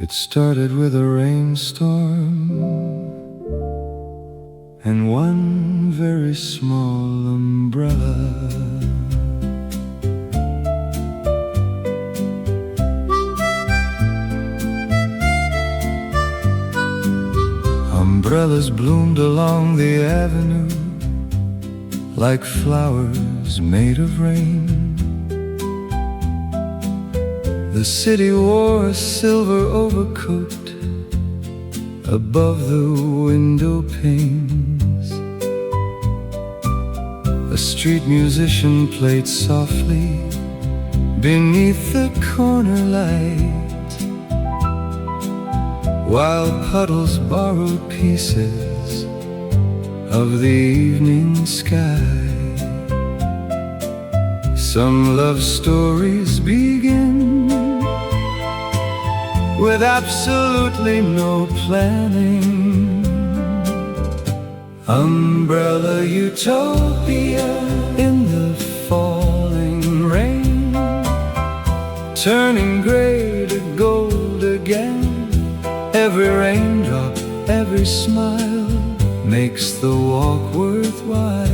It started with a rainstorm and one very small umbrella. Umbrellas bloomed along the avenue like flowers made of rain. The city wore a silver overcoat above the window panes. A street musician played softly beneath the corner light, while puddles borrowed pieces of the evening sky. Some love stories begin with absolutely no planning. Umbrella utopia in the falling rain, turning gray to gold again. Every raindrop, every smile makes the walk worthwhile.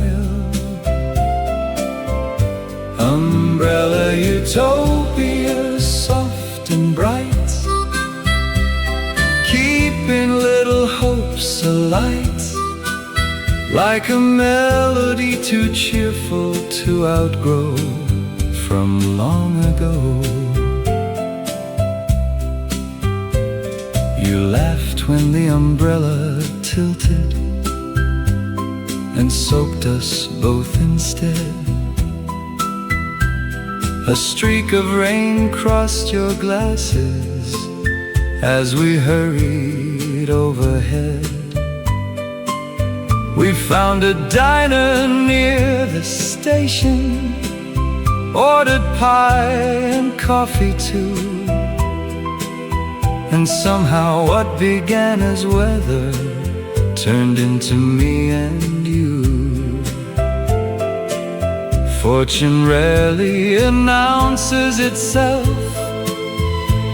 Umbrella utopia, soft and bright, keeping little hopes alight, like a melody too cheerful to outgrow from long ago. You laughed when the umbrella tilted and soaked us both instead. A streak of rain crossed your glasses as we hurried overhead. We found a diner near the station, ordered pie and coffee too. And somehow what began as weather turned into me and you. Fortune rarely announces itself,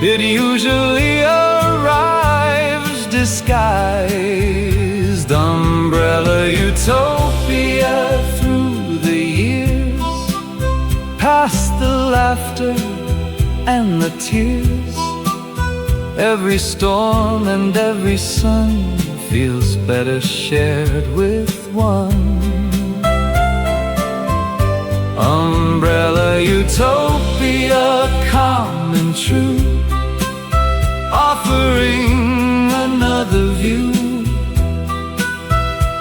it usually arrives disguised. Umbrella utopia through the years, past the laughter and the tears. Every storm and every sun feels better shared with one. Umbrella utopia, calm and true, offering another view,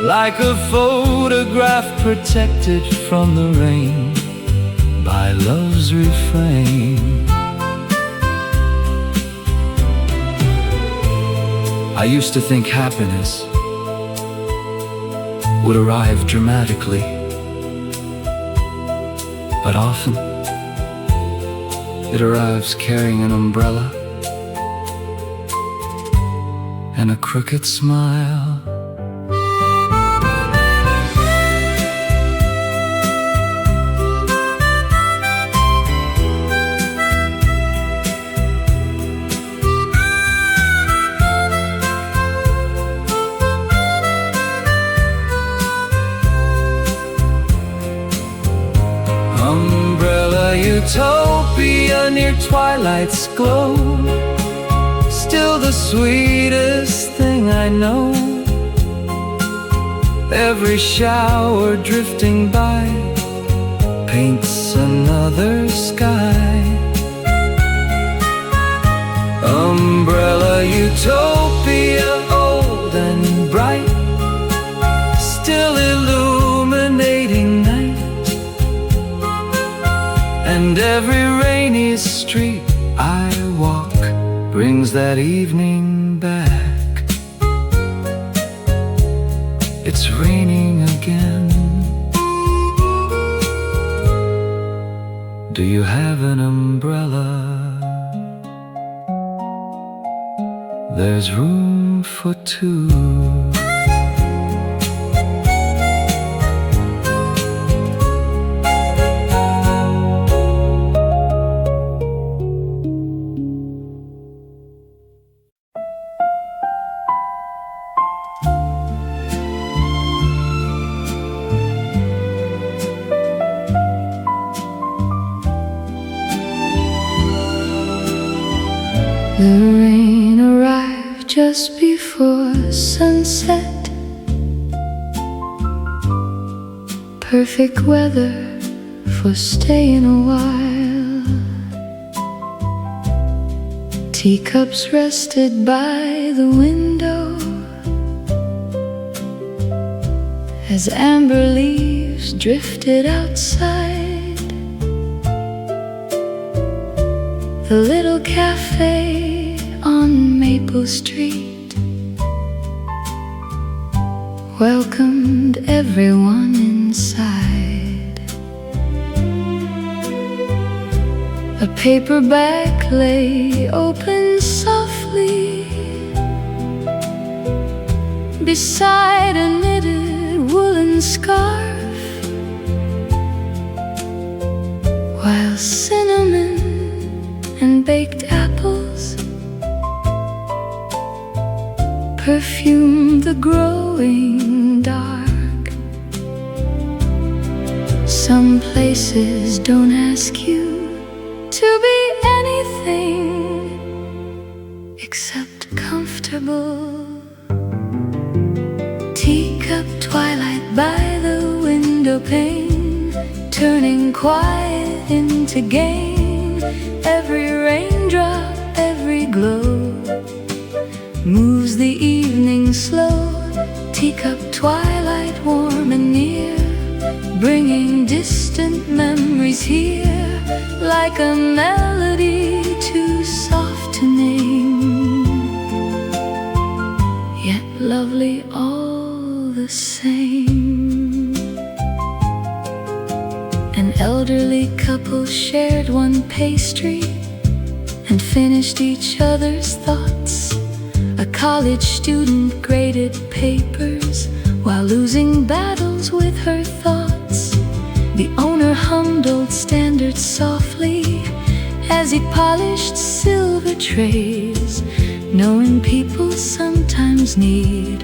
like a photograph protected from the rain by love's refrain. I used to think happiness would arrive dramatically, but often it arrives carrying an umbrella and a crooked smile. Umbrella utopia near twilight's glow, still the sweetest thing I know. Every shower drifting by paints another sky. Umbrella utopia, old and bright, still illuminating night. And every rainy street I walk brings that evening back. It's raining again. Do you have an umbrella? There's room for two. The rain arrived just before sunset. Perfect weather for staying a while. Teacups rested by the window as amber leaves drifted outside. The little cafe on Maple Street welcomed everyone inside. A paperback lay open softly beside a knitted woolen scarf, while cinnamon and baked apples perfumed the growing dark. Some places don't ask you to be anything except comfortable. Teacup twilight by the window pane, turning quiet into gain. Every raindrop, every glow moves the evening slow. Teacup twilight warm and near, bringing distant memories here, like a melody too soft to name, yet lovely all the same. An elderly couple shared one pastry and finished each other's thoughts. A college student graded papers while losing battles with her thoughts. The owner hummed old standards softly as he polished silver trays, knowing people sometimes need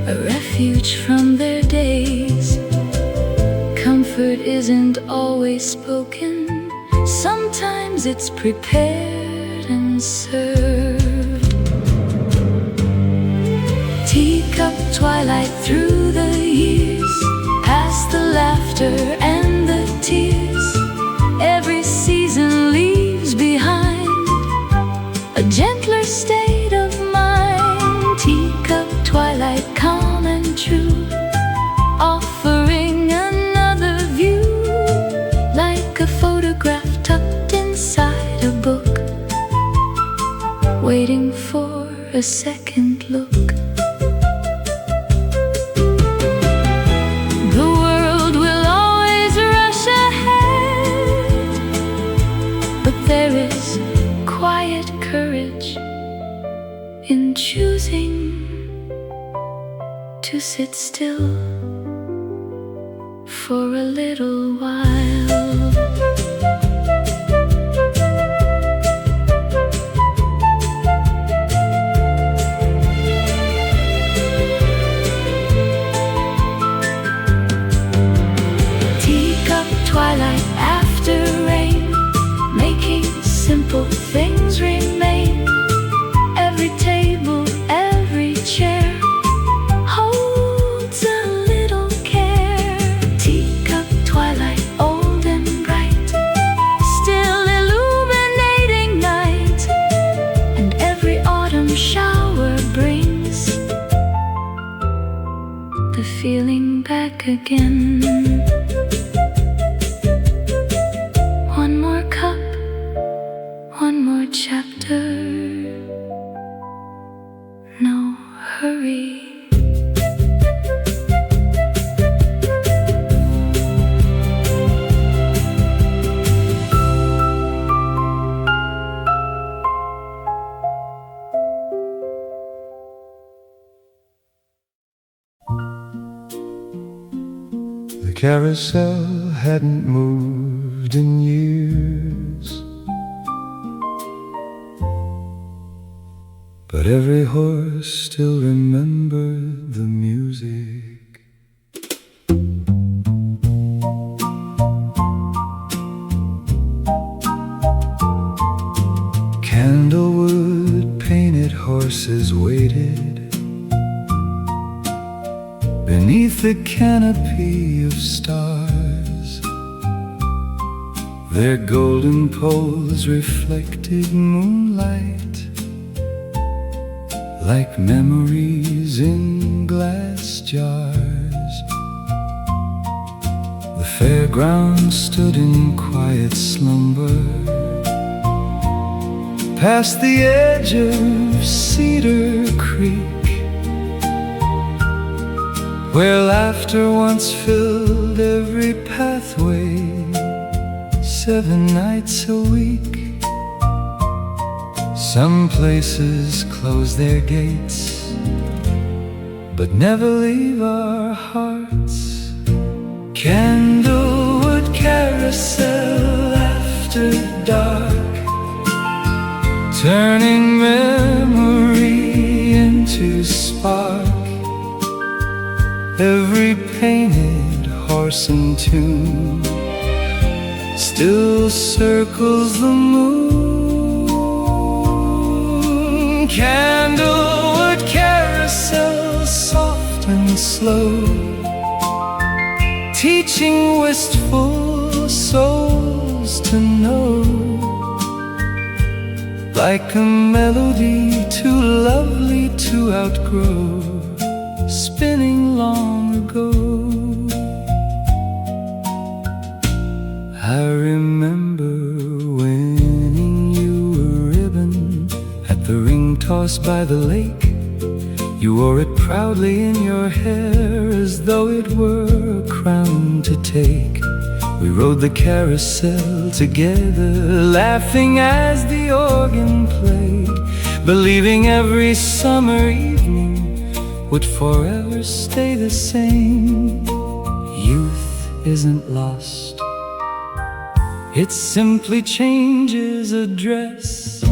a refuge from their days. Comfort isn't always spoken, sometimes it's prepared and served. Teacup twilight through the years, past the laughter and the tears. Every season leaves behind a gentler state of mind. Teacup twilight calm and true, offering another view, like a photograph tucked inside a book, waiting for a second look. There is quiet courage in choosing to sit still for a little while. Teacup twilight after rain, making simple things remain. Every table, every chair holds a little care. Teacup twilight, old and bright, still illuminating night. And every autumn shower brings the feeling back again. One more cup, one more chapter, no hurry. The carousel hadn't moved in years, but every horse still remembered the music. Candlewood horses waited beneath the canopy of stars. Their golden poles reflected moonlight like memories in glass jars. The fairground stood in quiet slumber past the edge of Cedar Creek, where laughter once filled every pathway 7 nights a week. Some places close their gates, but never leave our hearts. Candlewood carousel after dark, turning memory into spark. Every painted horse and tune still circles the moon. Candlewood carousel, soft and slow, teaching wistful souls to know. Like a melody too lovely to outgrow, spinning long ago. I remember winning you a ribbon at the ring toss by the lake. You wore it proudly in your hair as though it were a crown to take. We rode the carousel together, laughing as the organ played, believing every summer evening would forever stay the same. Youth isn't lost, it simply changes address.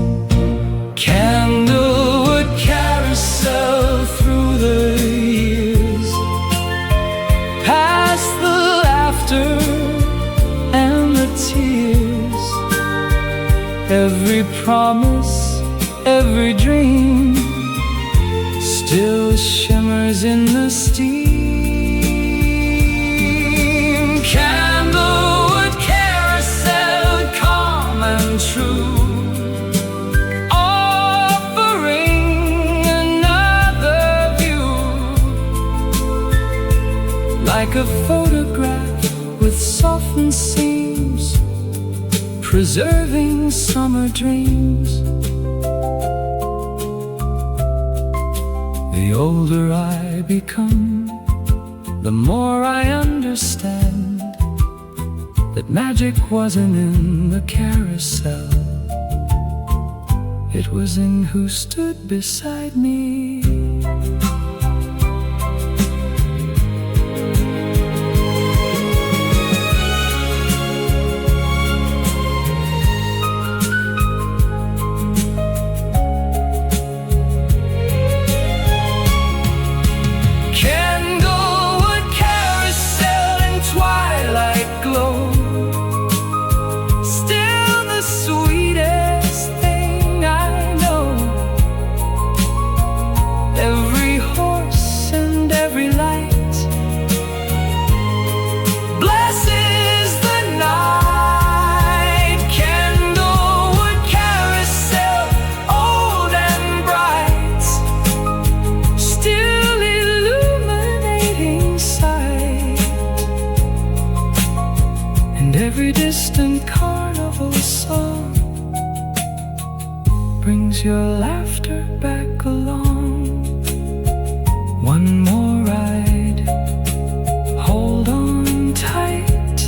Candlewood carousel through the years, past the laughter and the tears. Every promise, every dream still shimmers in the steam. Candlewood carousel, calm and true, offering another view. Like a photograph with softened seams, preserving summer dreams. The older I become, the more I understand that magic wasn't in the carousel, it was in who stood beside me. Your laughter back along. One more ride, hold on tight.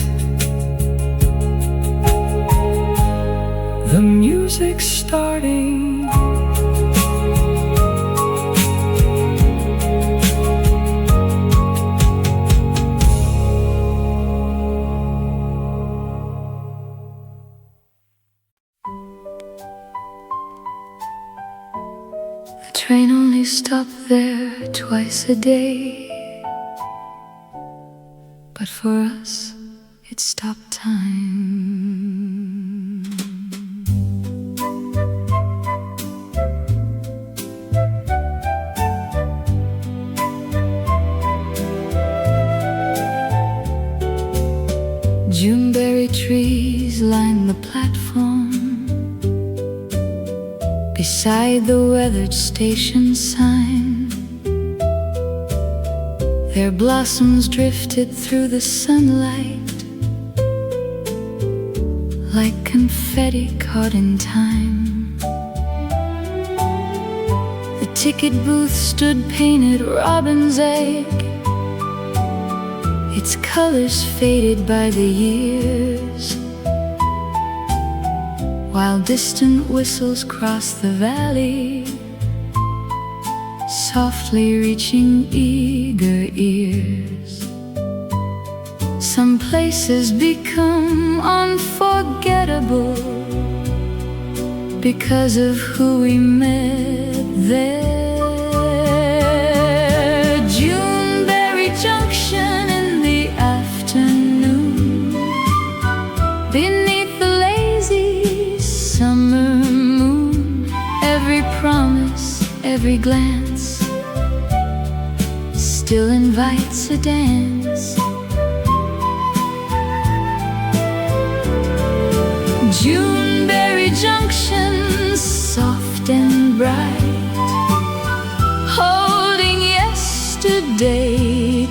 The music's starting. Train only stopped there twice a day, but for us it stopped time. beside the weathered station sign. Their blossoms drifted through the sunlight like confetti caught in time. The ticket booth stood painted robin's egg, its colors faded by the years, while distant whistles crossed the valley, softly reaching eager ears. Some places become unforgettable because of who we met there. Juneberry Junction in the afternoon, beneath the lazy summer moon. Every promise, every glance still invites a dance. Juneberry Junction, soft and bright, holding yesterday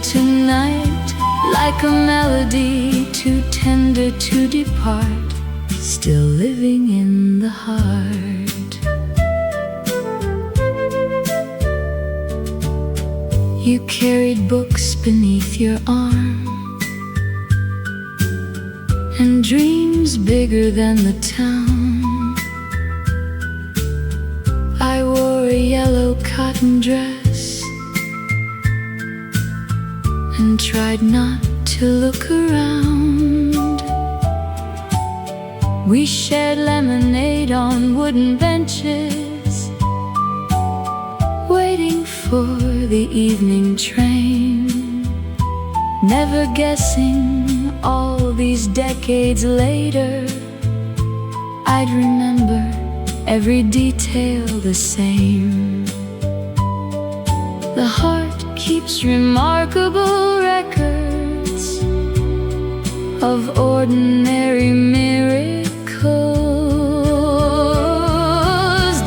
tonight, like a melody too tender to depart, still living in the heart. You carried books beneath your arm, and dreams bigger than the town. I wore a yellow cotton dress and tried not to look around. We shared lemonade on wooden benches, waiting for the evening train, never guessing all these decades later I'd remember every detail the same. The heart keeps remarkable records of ordinary miracles.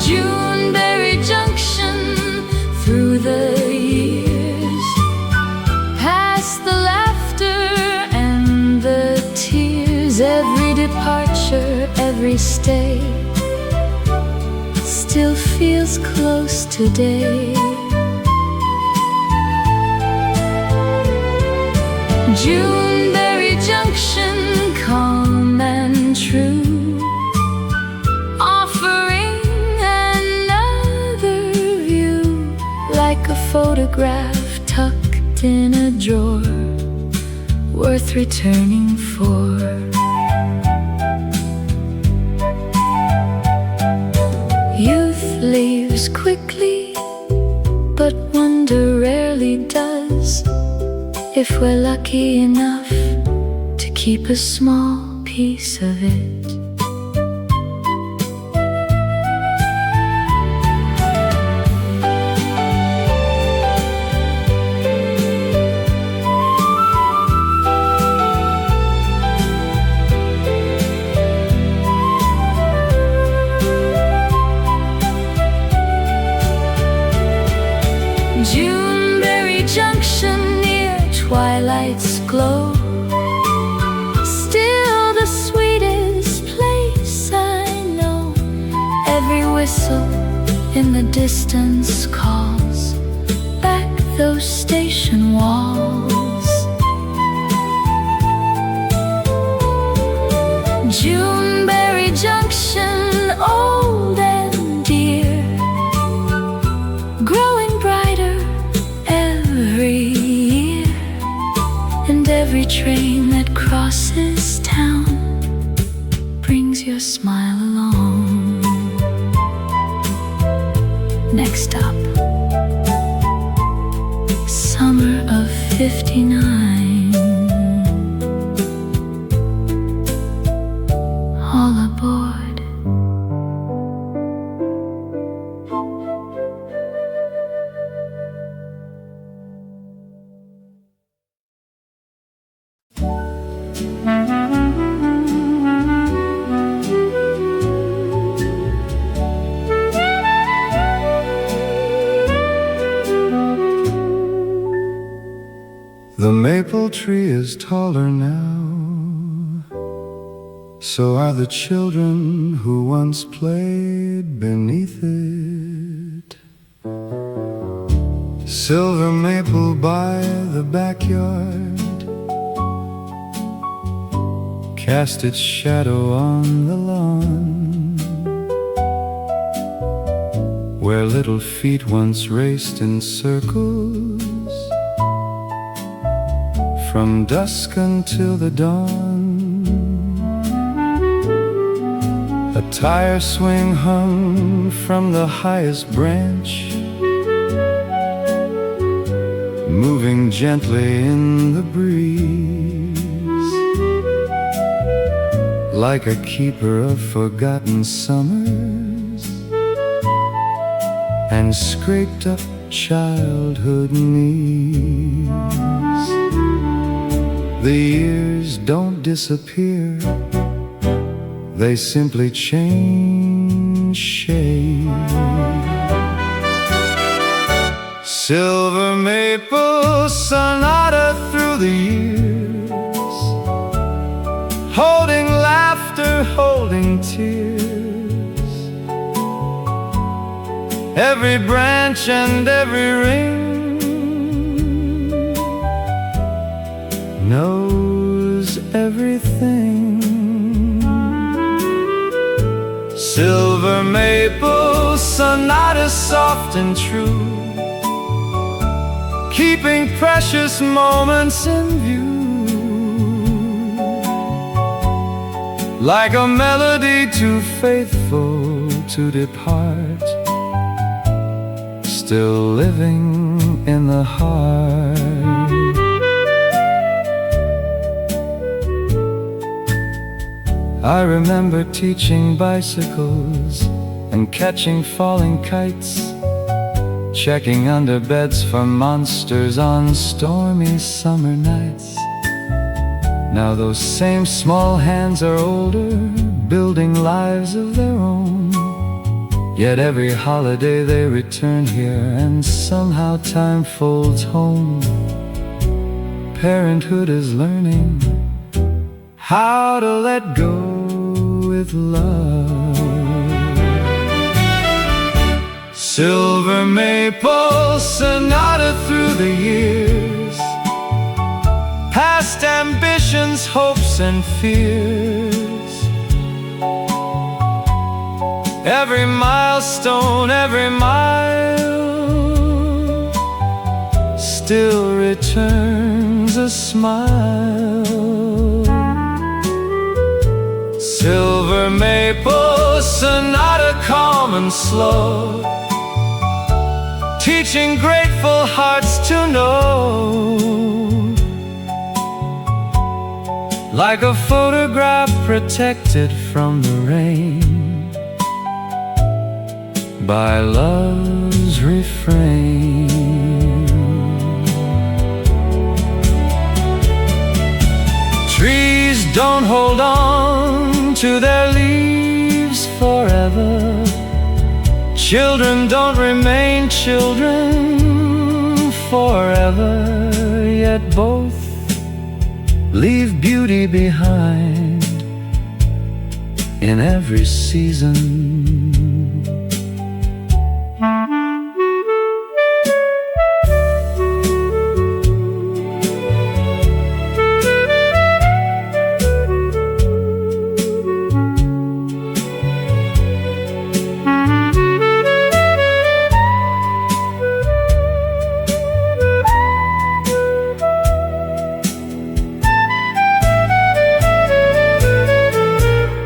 Juneberry Junction, through the years, past the laughter and the tears, every departure, every stay still feels close today. Juneberry Junction, calm and true, offering another view, like a photograph tucked in a drawer, worth returning for. Youth leaves quickly, but wonder rarely does, if we're lucky enough to keep a small piece of it. Juneberry Junction, near twilight's glow, still the sweetest place I know. Every whistle in the distance calls back those station walls. Juneberry Junction, old and dear, growing brighter every year, and every train that crosses town brings your smile along. Next stop, summer of '59. All aboard. The maple tree is taller now, so are the children who once played beneath it. Silver maple by the backyard cast its shadow on the lawn, where little feet once raced in circles from dusk until the dawn. A tire swing hung from the highest branch, moving gently in the breeze, like a keeper of forgotten summers and scraped up childhood knees. The years don't disappear, they simply change shape. Silver maple sonata through the years, holding laughter, holding tears. Every branch and every ring knows everything. Silver maple sonata, soft and true, keeping precious moments in view, like a melody too faithful to depart, still living in the heart. I remember teaching bicycles and catching falling kites, checking under beds for monsters on stormy summer nights. Now those same small hands are older, building lives of their own. Yet every holiday they return here, and somehow time folds home. Parenthood is learning how to let go with love. Silver maple sonata through the years, past ambitions, hopes and fears. Every milestone, every mile still returns a smile. Silver maple sonata, calm and slow, teaching grateful hearts to know, like a photograph protected from the rain by love's refrain. Trees don't hold on to their leaves forever. Children don't remain children forever. Yet both leave beauty behind in every season.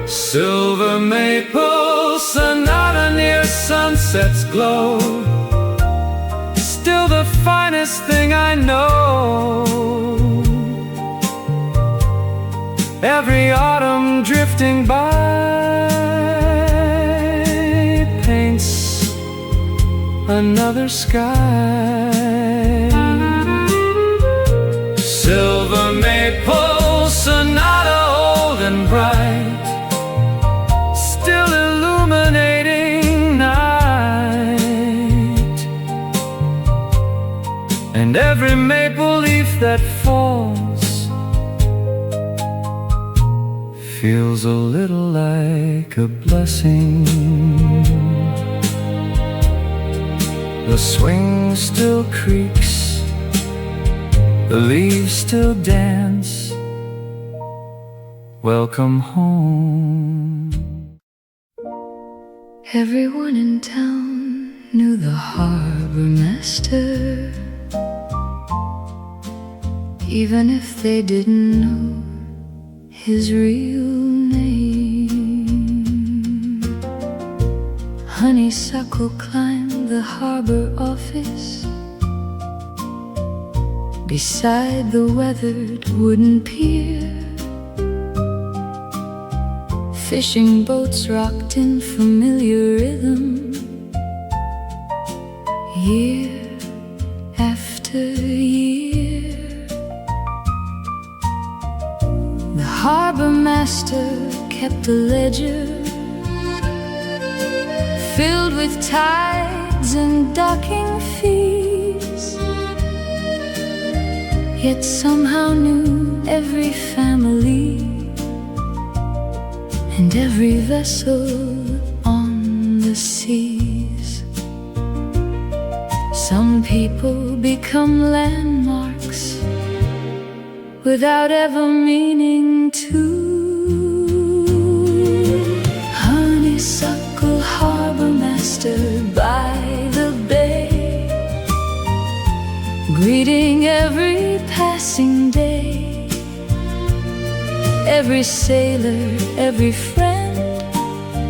Silver maple sonata near sunset's glow, still the finest thing I know. Every autumn drifting by paints another sky. Silver maple sonata, old and bright, and every maple leaf leaf that falls feels a little like a blessing. The swing still creaks, the leaves still dance. Welcome home. Everyone in town knew the harbor master, even if they didn't know his real name. Honeysuckle climbed the harbor office beside the weathered wooden pier. Fishing boats rocked in familiar rhythm, year after year. The harbor master kept a ledger filled with tides and docking fees, yet somehow knew every family and every vessel on the seas. Some people become landmarks without ever meaning to. Honeysuckle harbor master by the bay, greeting every passing day. Every sailor, every friend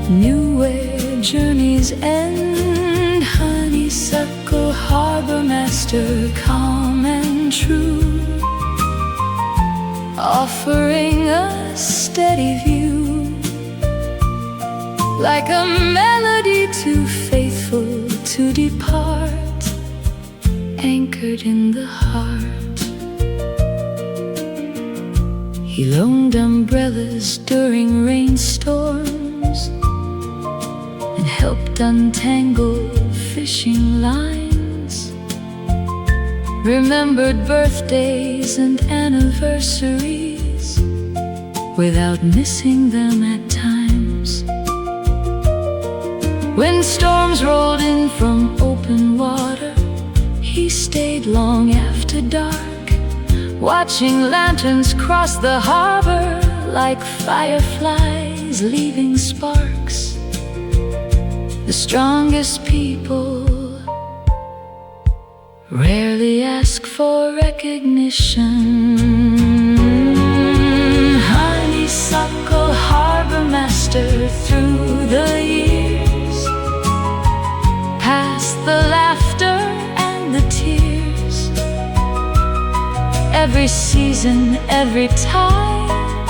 knew where journeys end. Honeysuckle harbor master, calm and true, offering a steady view, like a melody too faithful to depart, anchored in the heart. He loaned umbrellas during rainstorms and helped untangle fishing lines, remembered birthdays and anniversaries without missing them at times. When storms rolled in from open water, he stayed long after dark, watching lanterns cross the harbor like fireflies leaving sparks. The strongest people rarely ask for recognition. Honeysuckle harbor master through the years, past the laughter and the tears. Every season, every tide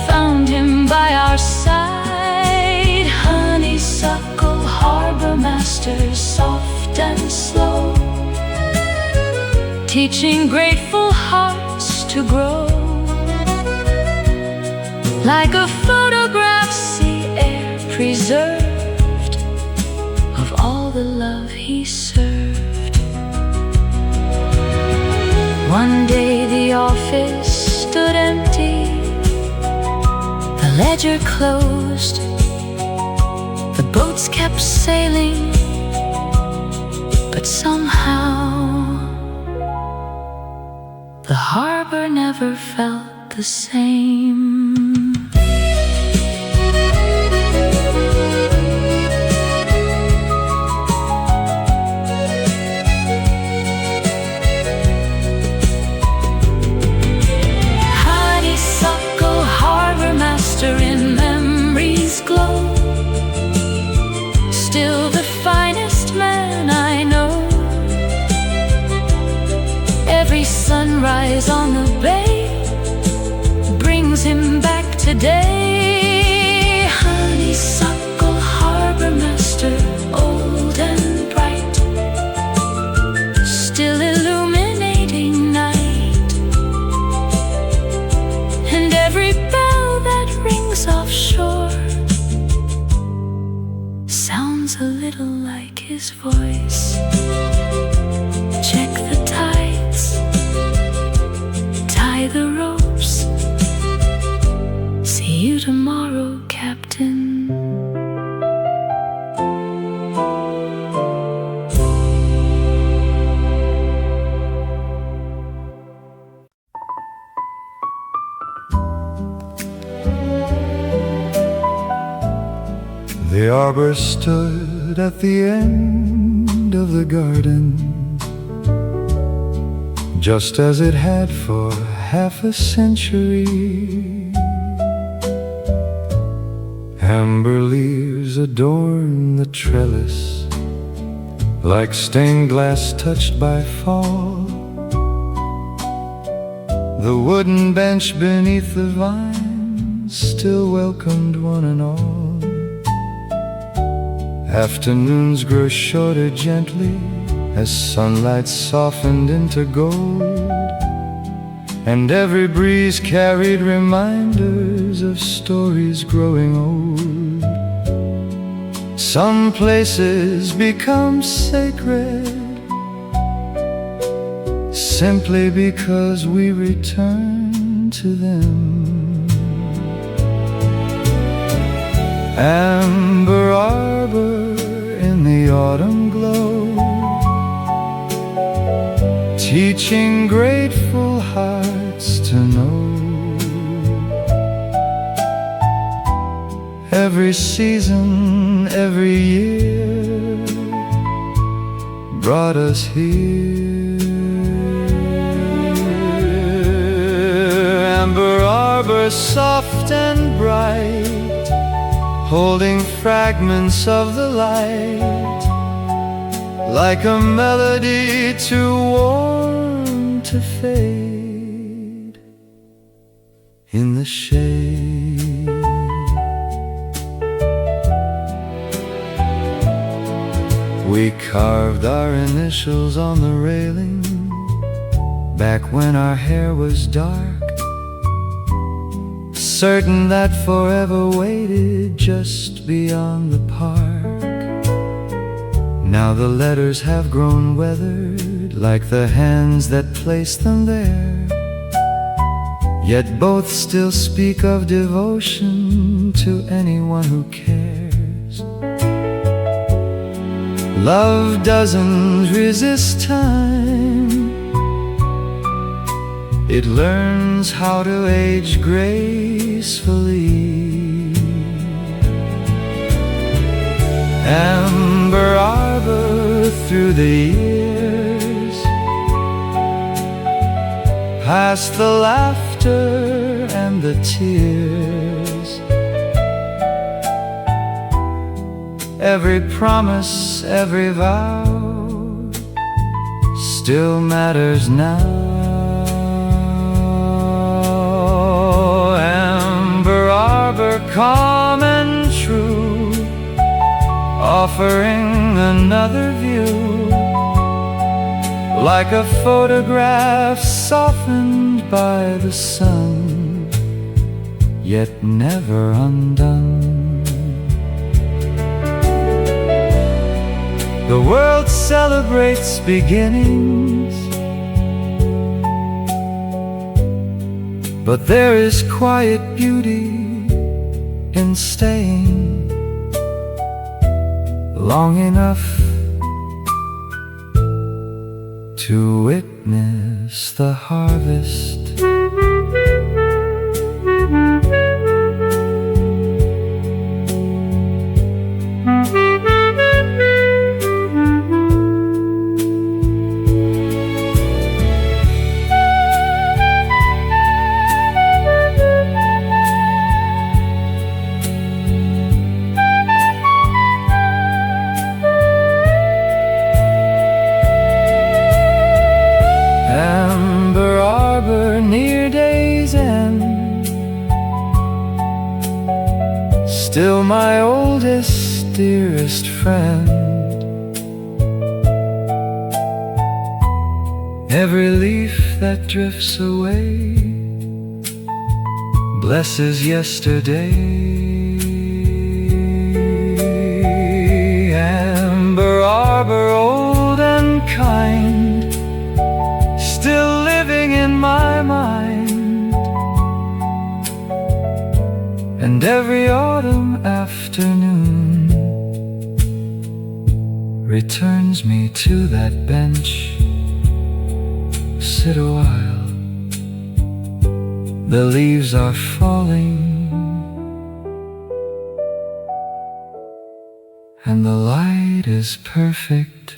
found him by our side. Honeysuckle harbor master, soft and slow, teaching grateful hearts to grow. Like a photograph, sea air preserved of all the love he served. One day the office stood empty, the ledger closed, the boats kept sailing, but somehow the harbor never felt the same. Honeysuckle harbor master in memory's glow, still the finest man I know. Every sunrise on the bay brings him back today. Honeysuckle harbor master, old and bright, still illuminating night. And every bell that rings offshore sounds a little like his voice. Check the tides, arbor stood at the end of the garden, just as it had for half a century. Amber leaves adorn the trellis, like stained glass touched by fall. The wooden bench beneath the vines still welcomed one and all. Afternoons grow shorter gently as sunlight softened into gold, and every breeze carried reminders of stories growing old. Some places become sacred simply because we return to them. Amber arbor in the autumn glow, teaching grateful hearts to know every season, every year brought us here. Amber arbor soft and bright, holding fragments of the light, like a melody too warm to fade in the shade. We carved our initials on the railing back when our hair was dark, certain that forever waited just beyond the park. Now the letters have grown weathered like the hands that placed them there, yet both still speak of devotion to anyone who cares. Love doesn't resist time, it learns how to age gracefully. Amber arbor through the years, past the laughter and the tears, every promise, every vow still matters now. Amber arbor calm and true, offering another view, like a photograph softened by the sun, yet never undone. The world celebrates beginnings, but there is quiet beauty in staying long enough to witness the harvest. Amber arbor near day's end, still my oldest, dearest friend. Every leaf that drifts away blesses yesterday. Amber arbor old and kind, still living in my mind, and every autumn afternoon returns me to that bench. Sit a while, the leaves are falling, and the light is perfect.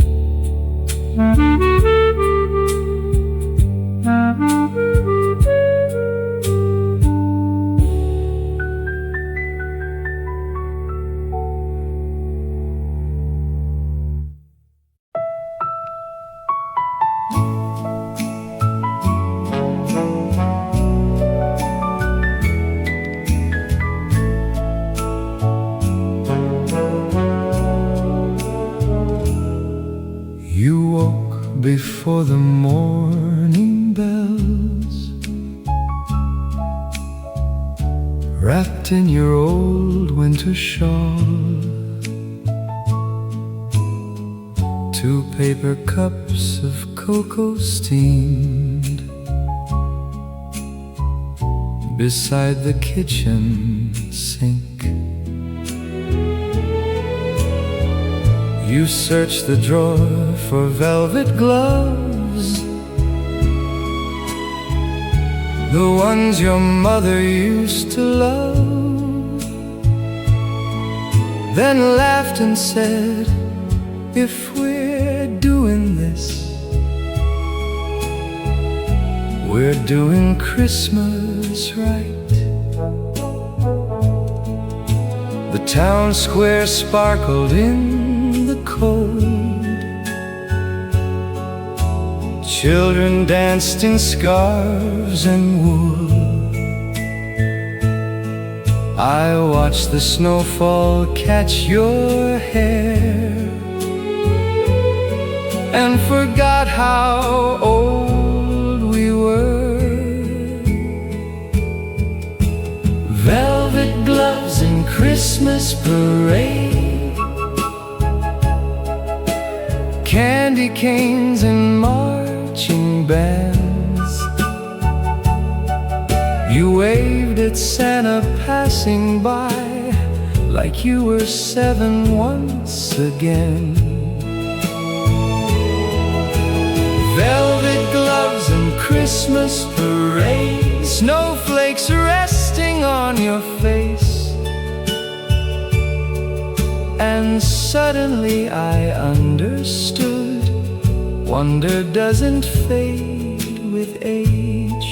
You woke before the morning bells, wrapped in your old winter shawl. 2 paper cups of cocoa steamed beside the kitchen sink. You searched the drawer for velvet gloves, the ones your mother used to love, then laughed and said, if we're doing this, we're doing Christmas right. The town square sparkled in the cold. Children danced in scarves and wool. I watched the snowfall catch your hair and forgot how old we were. Velvet gloves and Christmas parade, candy canes and marching bands. You waved at Santa passing by like you were 7 once again. Velvet gloves and Christmas parade, snowflakes resting on your face. And suddenly I understood, wonder doesn't fade with age.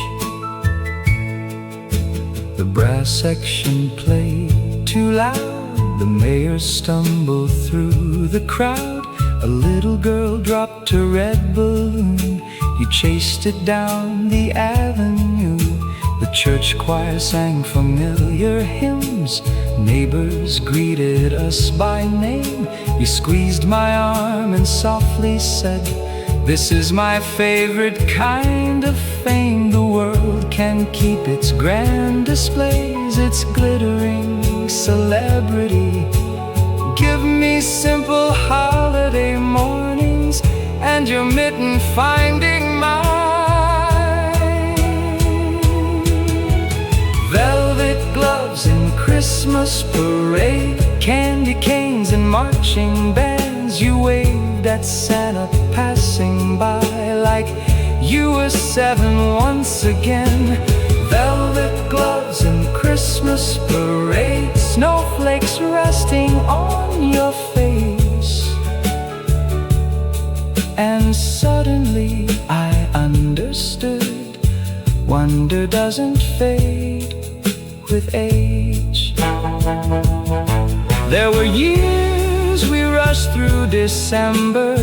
The brass section played too loud, the mayor stumbled through the crowd. A little girl dropped a red balloon, you chased it down the avenue. The church choir sang familiar hymns, neighbors greeted us by name. You squeezed my arm and softly said, this is my favorite kind of fame. The world can keep its grand displays, its glittering celebrity. Give me simple holiday mornings and your mitten finding mine. Velvet gloves and Christmas parade, candy canes and marching bands. You waved at Santa passing by like you were 7 once again. Velvet gloves and Christmas parade, snowflakes resting on your face. And suddenly I understood, wonder doesn't fade with age. There were years we rushed through December,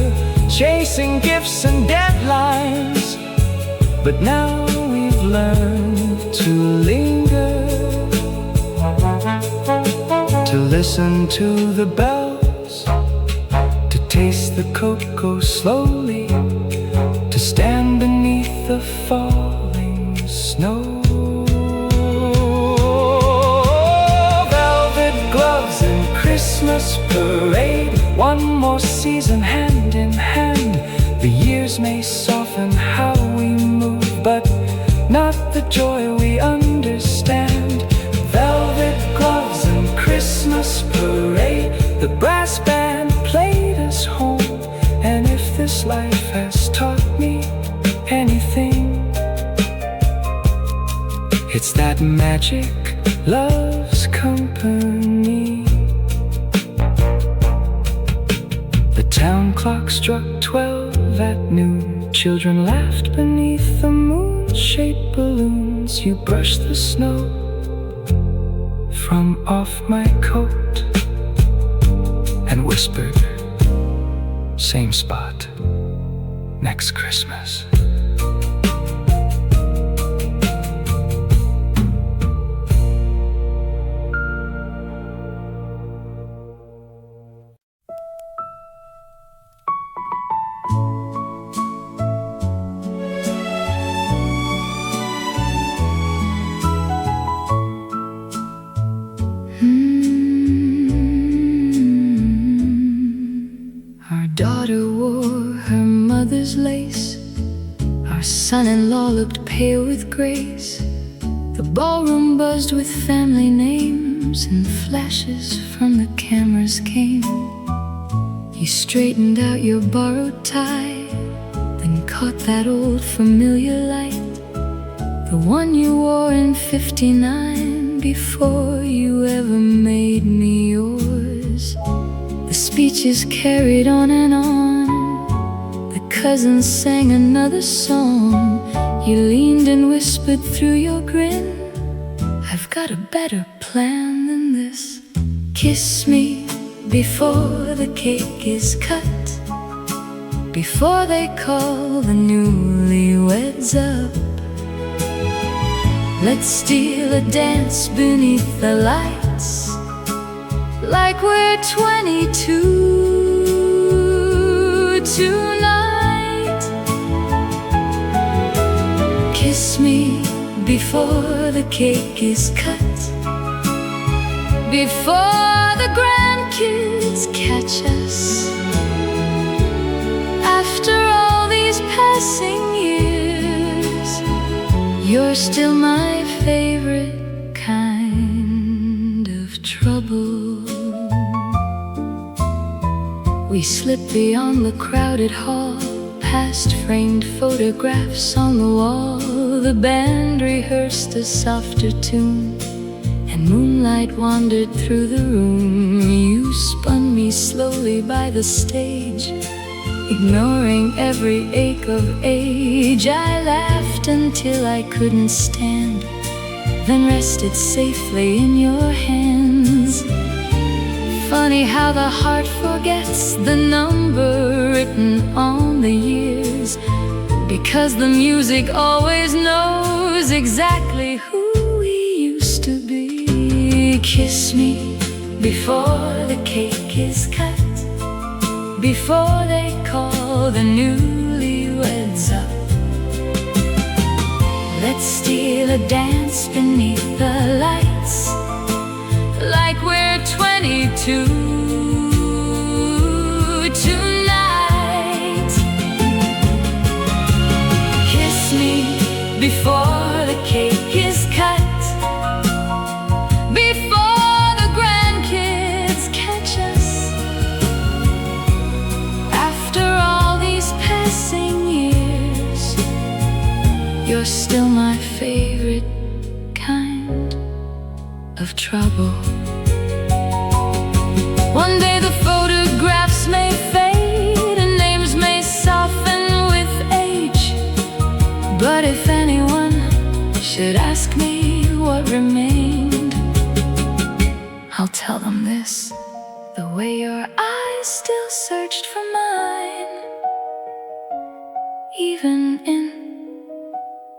chasing gifts and deadlines. But now we've learned to linger, to listen to the bells, to taste the cocoa slowly, to stand beneath the falling snow. Velvet gloves and Christmas parade, one more season hand in hand. The years may soften how we move, but not the joy we understand. Velvet gloves and Christmas parade, the brass band played us home. And if this life has taught me anything, it's that magic loves company. clock struck 12 at noon. Children laughed beneath the moon-shaped balloons. You brushed the snow from off my coat and whispered, same spot next Christmas. Our daughter wore her mother's lace. Our son-in-law looked pale with grace. The ballroom buzzed with family names, and flashes from the cameras came. You straightened out your borrowed tie, then caught that old familiar light, the one you wore in '59 before you ever made me yours. The speeches carried on and on. The cousins sang another song. You leaned and whispered through your grin, I've got a better plan than this. Kiss me before the cake is cut, before they call the newlyweds up. Let's steal a dance beneath the lights, like we're 22 tonight. Kiss me before the cake is cut, before the grandkids catch us. After all these passing years, you're still my favorite kind of trouble. We slipped beyond the crowded hall, past framed photographs on the wall. The band rehearsed a softer tune, and moonlight wandered through the room. You spun me slowly by the stage, ignoring every ache of age. I laughed until I couldn't stand, then rested safely in your hands. Funny how the heart forgets the number written on the years, because the music always knows exactly who we used to be. Kiss me before the cake is cut, before they call the newlyweds up. Let's steal a dance beneath the lights, like we're 22 tonight. Kiss me before the cake is cut, before the grandkids catch us. After all these passing years, you're still my favorite kind of trouble. One day the photographs may fade and names may soften with age, but if anyone should ask me what remained, I'll tell them this: the way your eyes still searched for mine, even in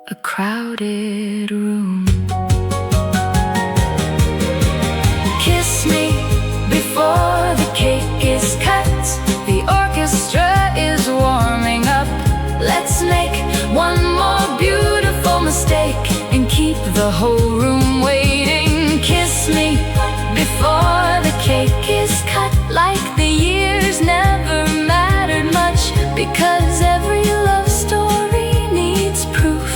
a crowded room. Kiss me before the cake is cut, the orchestra is warming up. Let's make one more beautiful mistake and keep the whole room waiting. Kiss me before the cake is cut, like the years never mattered much, because every love story needs proof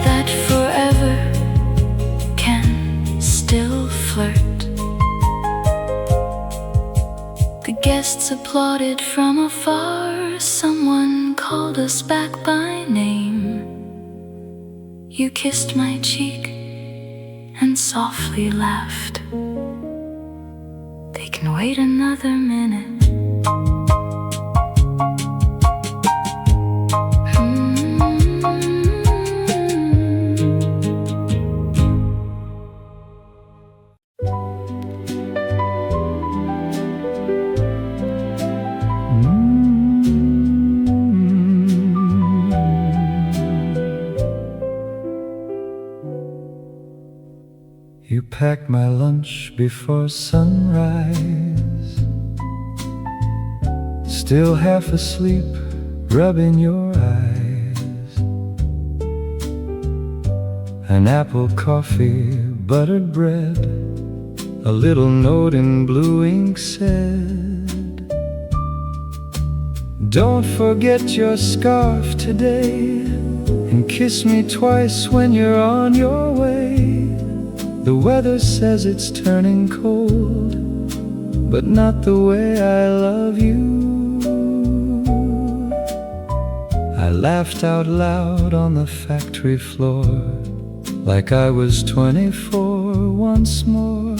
that forever can still flirt. The guests applauded from afar. Someone called us back by name. You kissed my cheek and softly laughed. They can wait another minute. packed my lunch before sunrise. Still half asleep, rubbing your eyes. An apple coffee, buttered bread. A little note in blue ink said, "Don't forget your scarf today, and kiss me twice when you're on your way. The weather says it's turning cold, but not the way I love you." I laughed out loud on the factory floor, like I was 24 once more.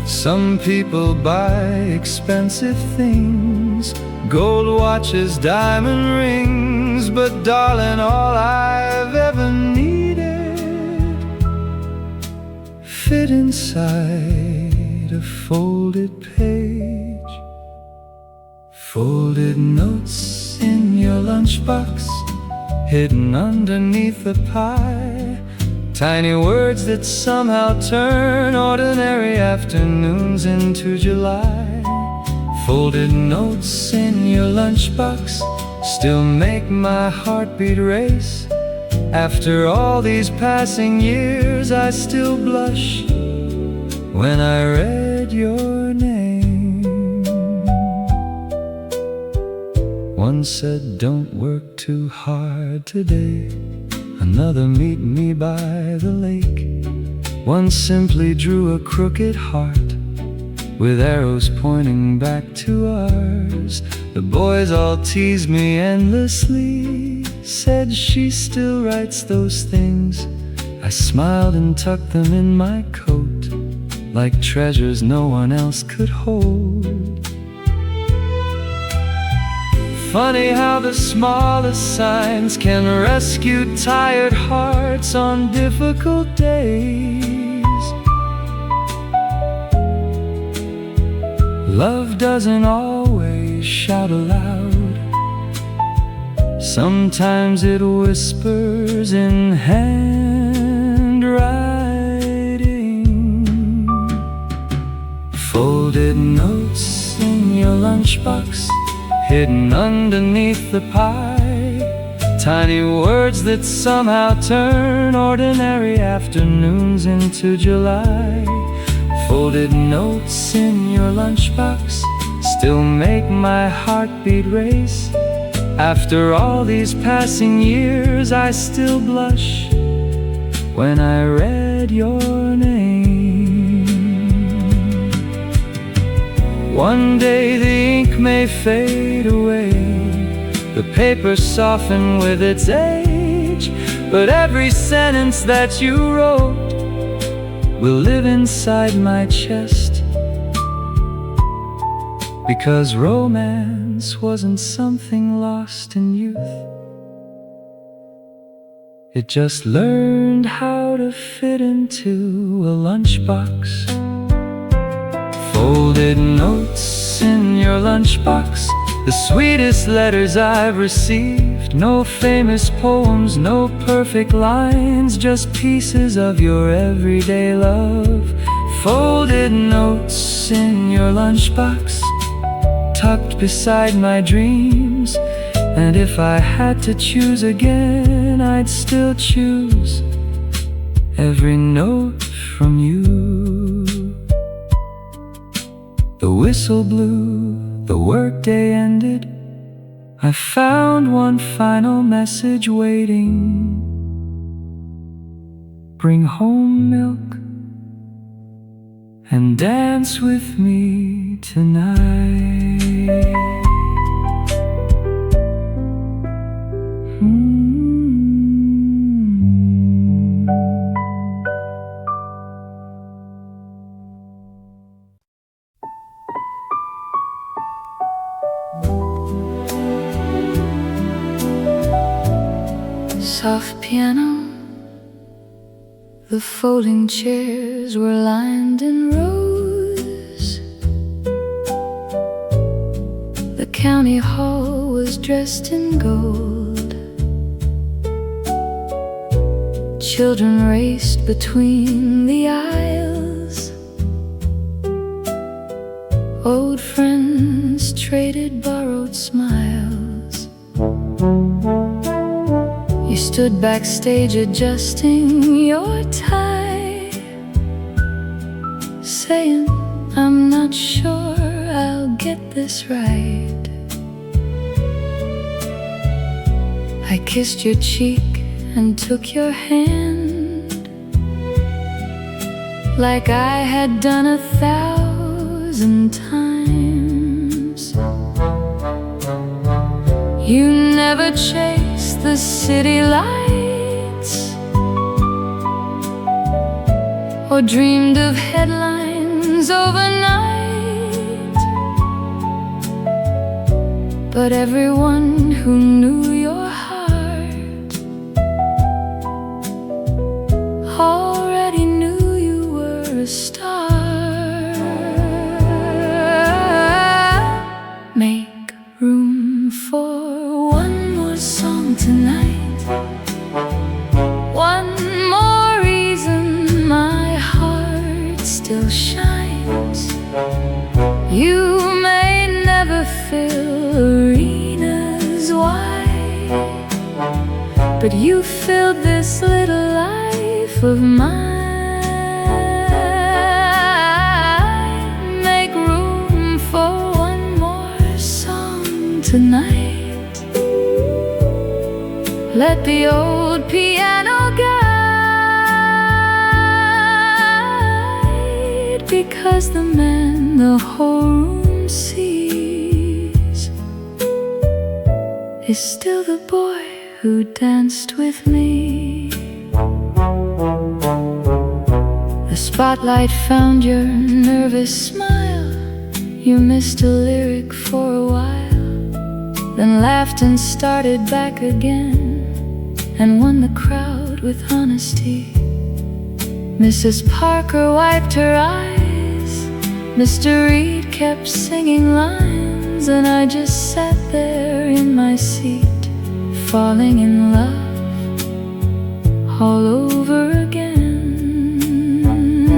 Some people buy expensive things, gold watches, diamond rings, but darling, all I've ever needed fit inside a folded page. Folded notes in your lunchbox, hidden underneath the pie. Tiny words that somehow turn ordinary afternoons into July. Folded notes in your lunchbox still make my heartbeat race. After all these passing years, I still blush when I read your name. One said, "Don't work too hard today." Another, "Meet me by the lake." One simply drew a crooked heart with arrows pointing back to ours. The boys all teased me endlessly, said she still writes those things. I smiled and tucked them in my coat, like treasures no one else could hold. Funny how the smallest signs can rescue tired hearts on difficult days. Love doesn't always shout aloud. Sometimes it whispers in handwriting. Folded notes in your lunchbox, hidden underneath the pie. Tiny words that somehow turn ordinary afternoons into July. Folded notes in your lunchbox still make my heartbeat race. After all these passing years, I still blush when I read your name. One day the ink may fade away, the paper soften with its age, but every sentence that you wrote will live inside my chest. Because romance wasn't something lost in youth, it just learned how to fit into a lunchbox. Folded notes in your lunchbox, the sweetest letters I've received. No famous poems, no perfect lines, just pieces of your everyday love. Folded notes in your lunchbox, tucked beside my dreams. And if I had to choose again, I'd still choose every note from you. The whistle blew, the workday ended. I found one final message waiting. Bring home milk and dance with me tonight. Soft piano, the folding chairs were lined in rows. The county hall was dressed in gold. children raced between the aisles. Old friends traded borrowed smiles. You stood backstage adjusting your tie, saying, I'm not sure I'll get this right. I kissed your cheek and took your hand, like I had done 1,000 times. You never chased the city lights or dreamed of headlines overnight, but everyone who knew your heart already knew you were a star. Make room for one more song tonight, one more reason my heart still shines. You may never fill arenas wide, but you filled this little life of mine. Make room for one more song tonight. Let the old piano guide, because the man the whole room sees is still the boy who danced with me. The spotlight found your nervous smile. You missed a lyric for a while, then laughed and started back again, and won the crowd with honesty. Mrs. Parker wiped her eyes, Mr. Reed kept singing lines, and I just sat there in my seat, falling in love all over again.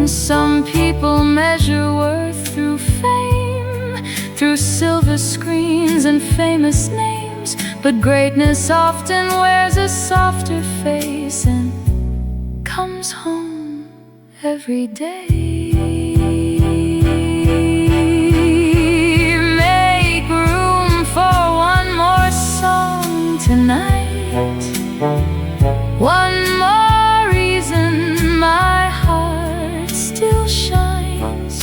Some people measure worth through fame, through silver screens and famous names, but greatness often wears a softer face and comes home every day. Make room for one more song tonight, one more reason my heart still shines.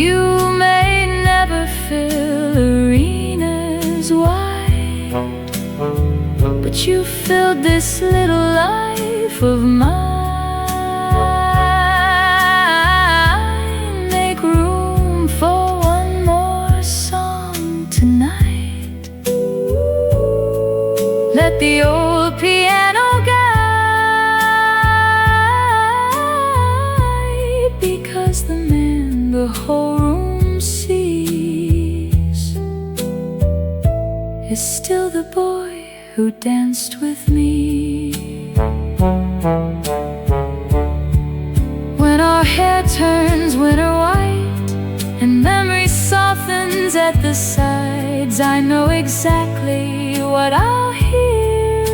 You may never fill arenas wide, but you filled this little life of mine. Make room for one more song tonight. Let the old piano guide, because the man the whole room sees is still the boy who danced with me. When our hair turns winter white and memory softens at the sides, I know exactly what I'll hear.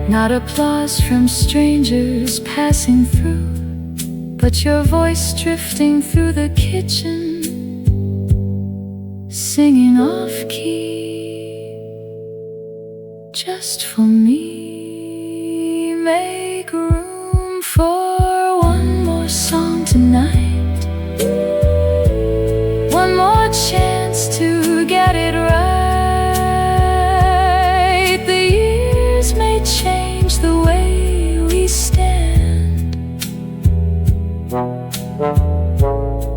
Not applause from strangers passing through, but your voice drifting through the kitchen, singing off-key just for me. Make room for one more song tonight, one more chance to get it right. The years may change the way we stand,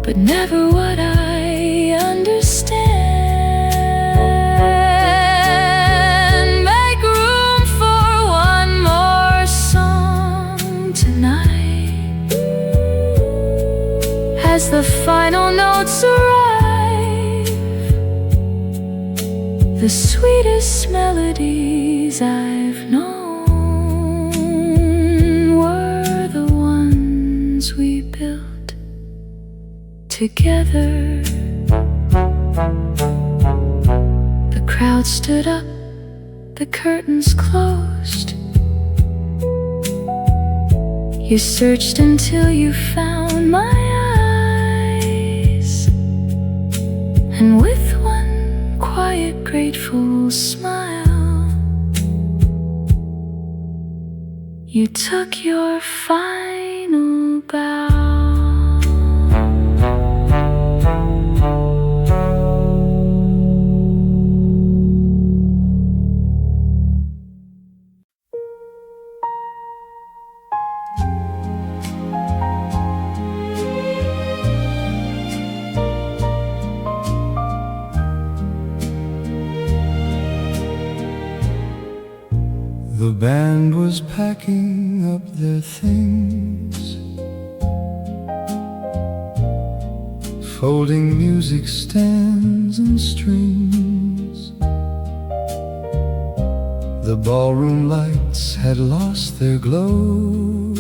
but never what I understand. Make room for one more song tonight, as the final notes arrive, the sweetest melodies I've known. together. The crowd stood up, the curtains closed. You searched until you found my eyes, and with one quiet, grateful smile, you took your final bow. The band was packing up their things, folding music stands and strings. The ballroom lights had lost their glow,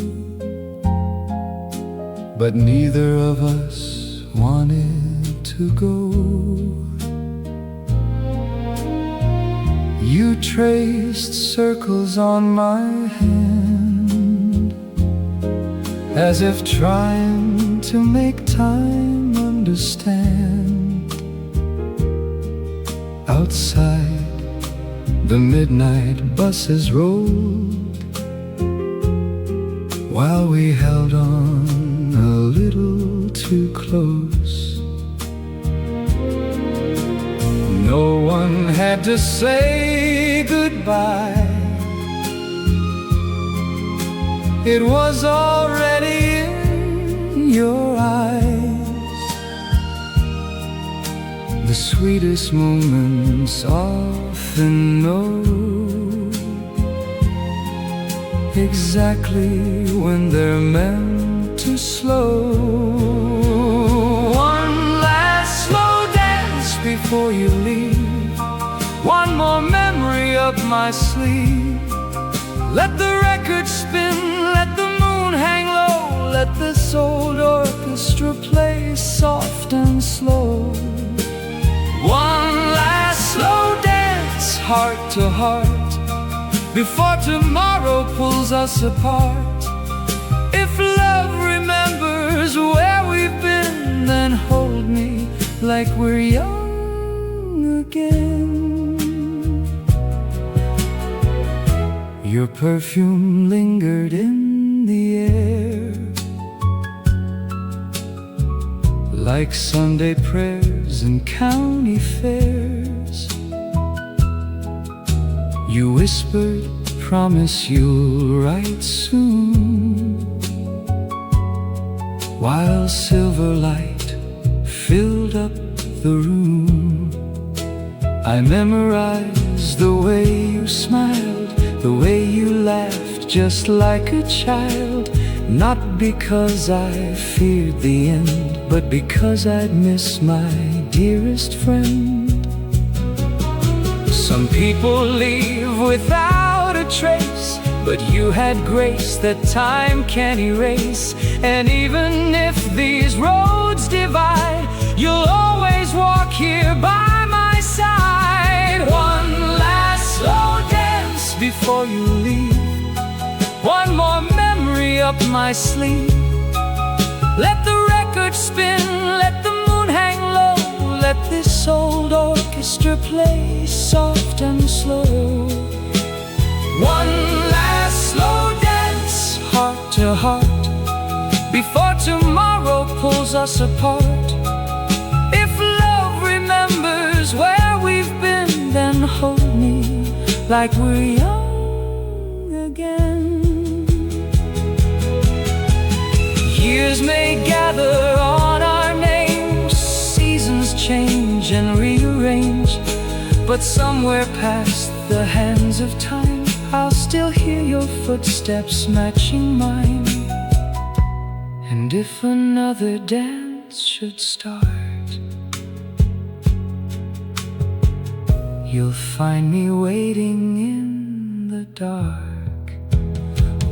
but neither of us wanted to go. You traced circles on my hand, as if trying to make time understand. Outside, the midnight buses rolled, while we held on a little too close. No one had to say goodbye, it was already in your eyes. The sweetest moments often know exactly when they're meant to slow. One last slow dance before you leave, one more memory up my sleeve. Let the record spin, let the moon hang low, let this old orchestra play soft and slow. One last slow dance, heart to heart, before tomorrow pulls us apart. If love remembers where we've been, then hold me like we're young again. Your perfume lingered in the air, like Sunday prayers and county fairs. You whispered, promise you'll write soon, while silver light filled up the room. I memorized the way you smiled, the way you laughed just like a child. Not because I feared the end, but because I'd miss my dearest friend. Some people leave without a trace, but you had grace that time can't erase. And even if these roads divide, you'll always walk here by my side. One last slow dance before you leave, one more memory up my sleeve. Let the record spin, let the moon hang low, let this old orchestra play soft and slow. One last slow dance, heart to heart, before tomorrow pulls us apart. If love remembers where we've been, then hold me like we're young again. Years may gather on our names, seasons change and rearrange, but somewhere past the hands of time, I'll still hear your footsteps matching mine. And if another dance should start, you'll find me waiting in the dark.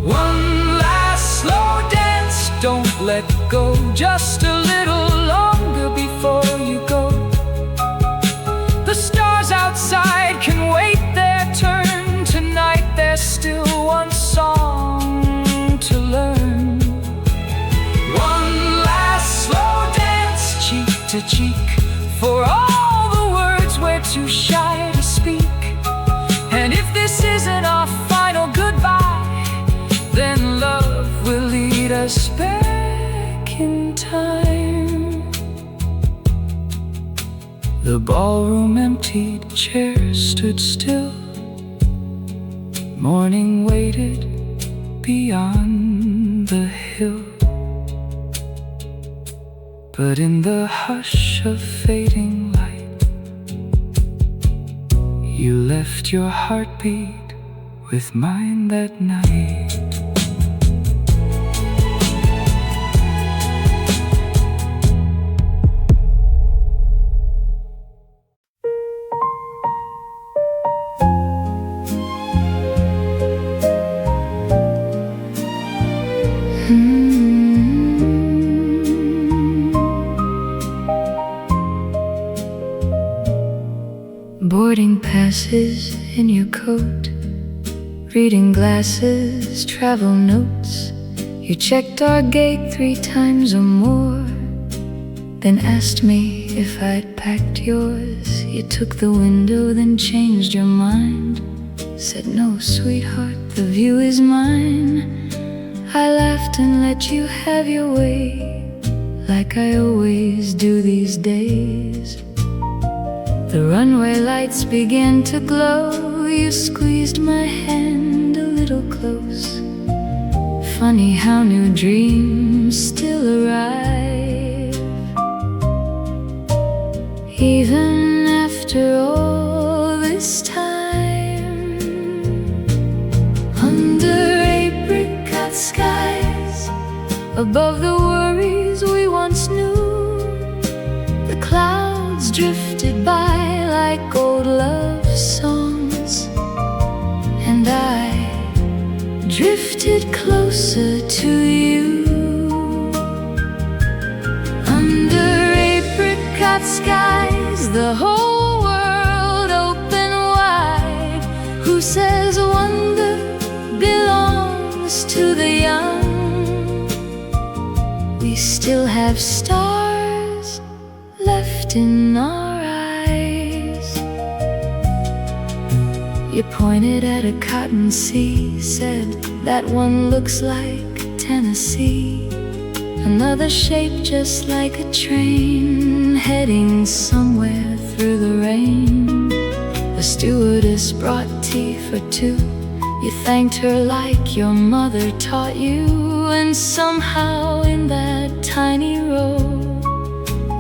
One last slow dance, don't let go, just a little longer. to cheek, for all the words we're too shy to speak. And if this isn't our final goodbye, then love will lead us back in time. The ballroom emptied, chairs stood still. Morning waited beyond the hill. But in the hush of fading light, you left your heartbeat with mine that night. Boarding passes in your coat, reading glasses, travel notes. You checked our gate 3 times or more, then asked me if I'd packed yours. You took the window, then changed your mind. Said, no, sweetheart, the view is mine. I laughed and let you have your way, like I always do these days. The runway lights began to glow. You squeezed my hand a little close. Funny how new dreams still arrive, even after all this time. Under apricot skies, above the worries we once knew, the clouds drifted by like old love songs, and I drifted closer to you. Under apricot skies, the whole world open wide. Who says wonder belongs to the young? We still have stars left in our eyes. You pointed at a cotton sea, said, that one looks like Tennessee. Another shape just like a train, heading somewhere through the rain. The stewardess brought tea for 2. You thanked her like your mother taught you. And somehow in that tiny row,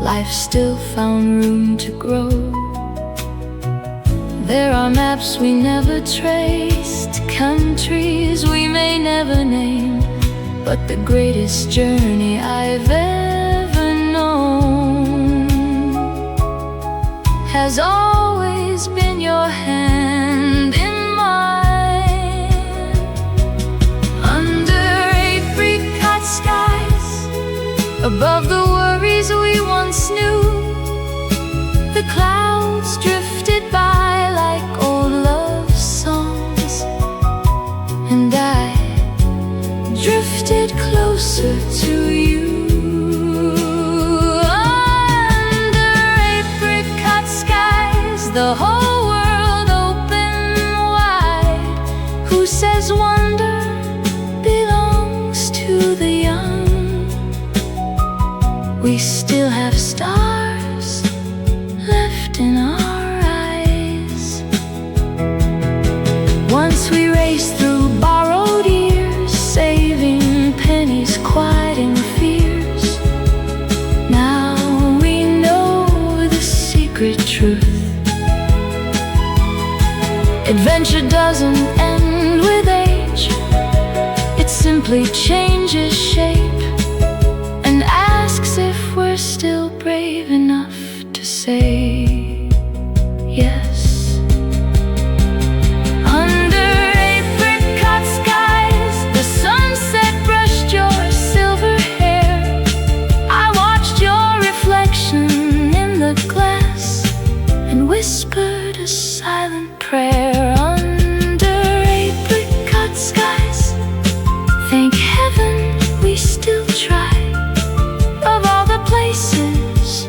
life still found room to grow. There are maps we never traced, countries we may never name, but the greatest journey I've ever known has always been your hand in mine. Under apricot skies, above the worries we once knew, the clouds drifted by like old love songs, and I drifted closer to you. Under apricot skies, the whole world open wide. Who says wonder belongs to the young? We still have stars left in our eyes. Once we raced through borrowed years, saving pennies, quieting fears. Now we know the secret truth. Adventure doesn't end with age, it simply changes shape and asks if we're still brave enough to say yes. Under apricot skies, the sunset brushed your silver hair. I watched your reflection in the glass and whispered a silent prayer. Under apricot skies, thank heaven we still try. Of all the places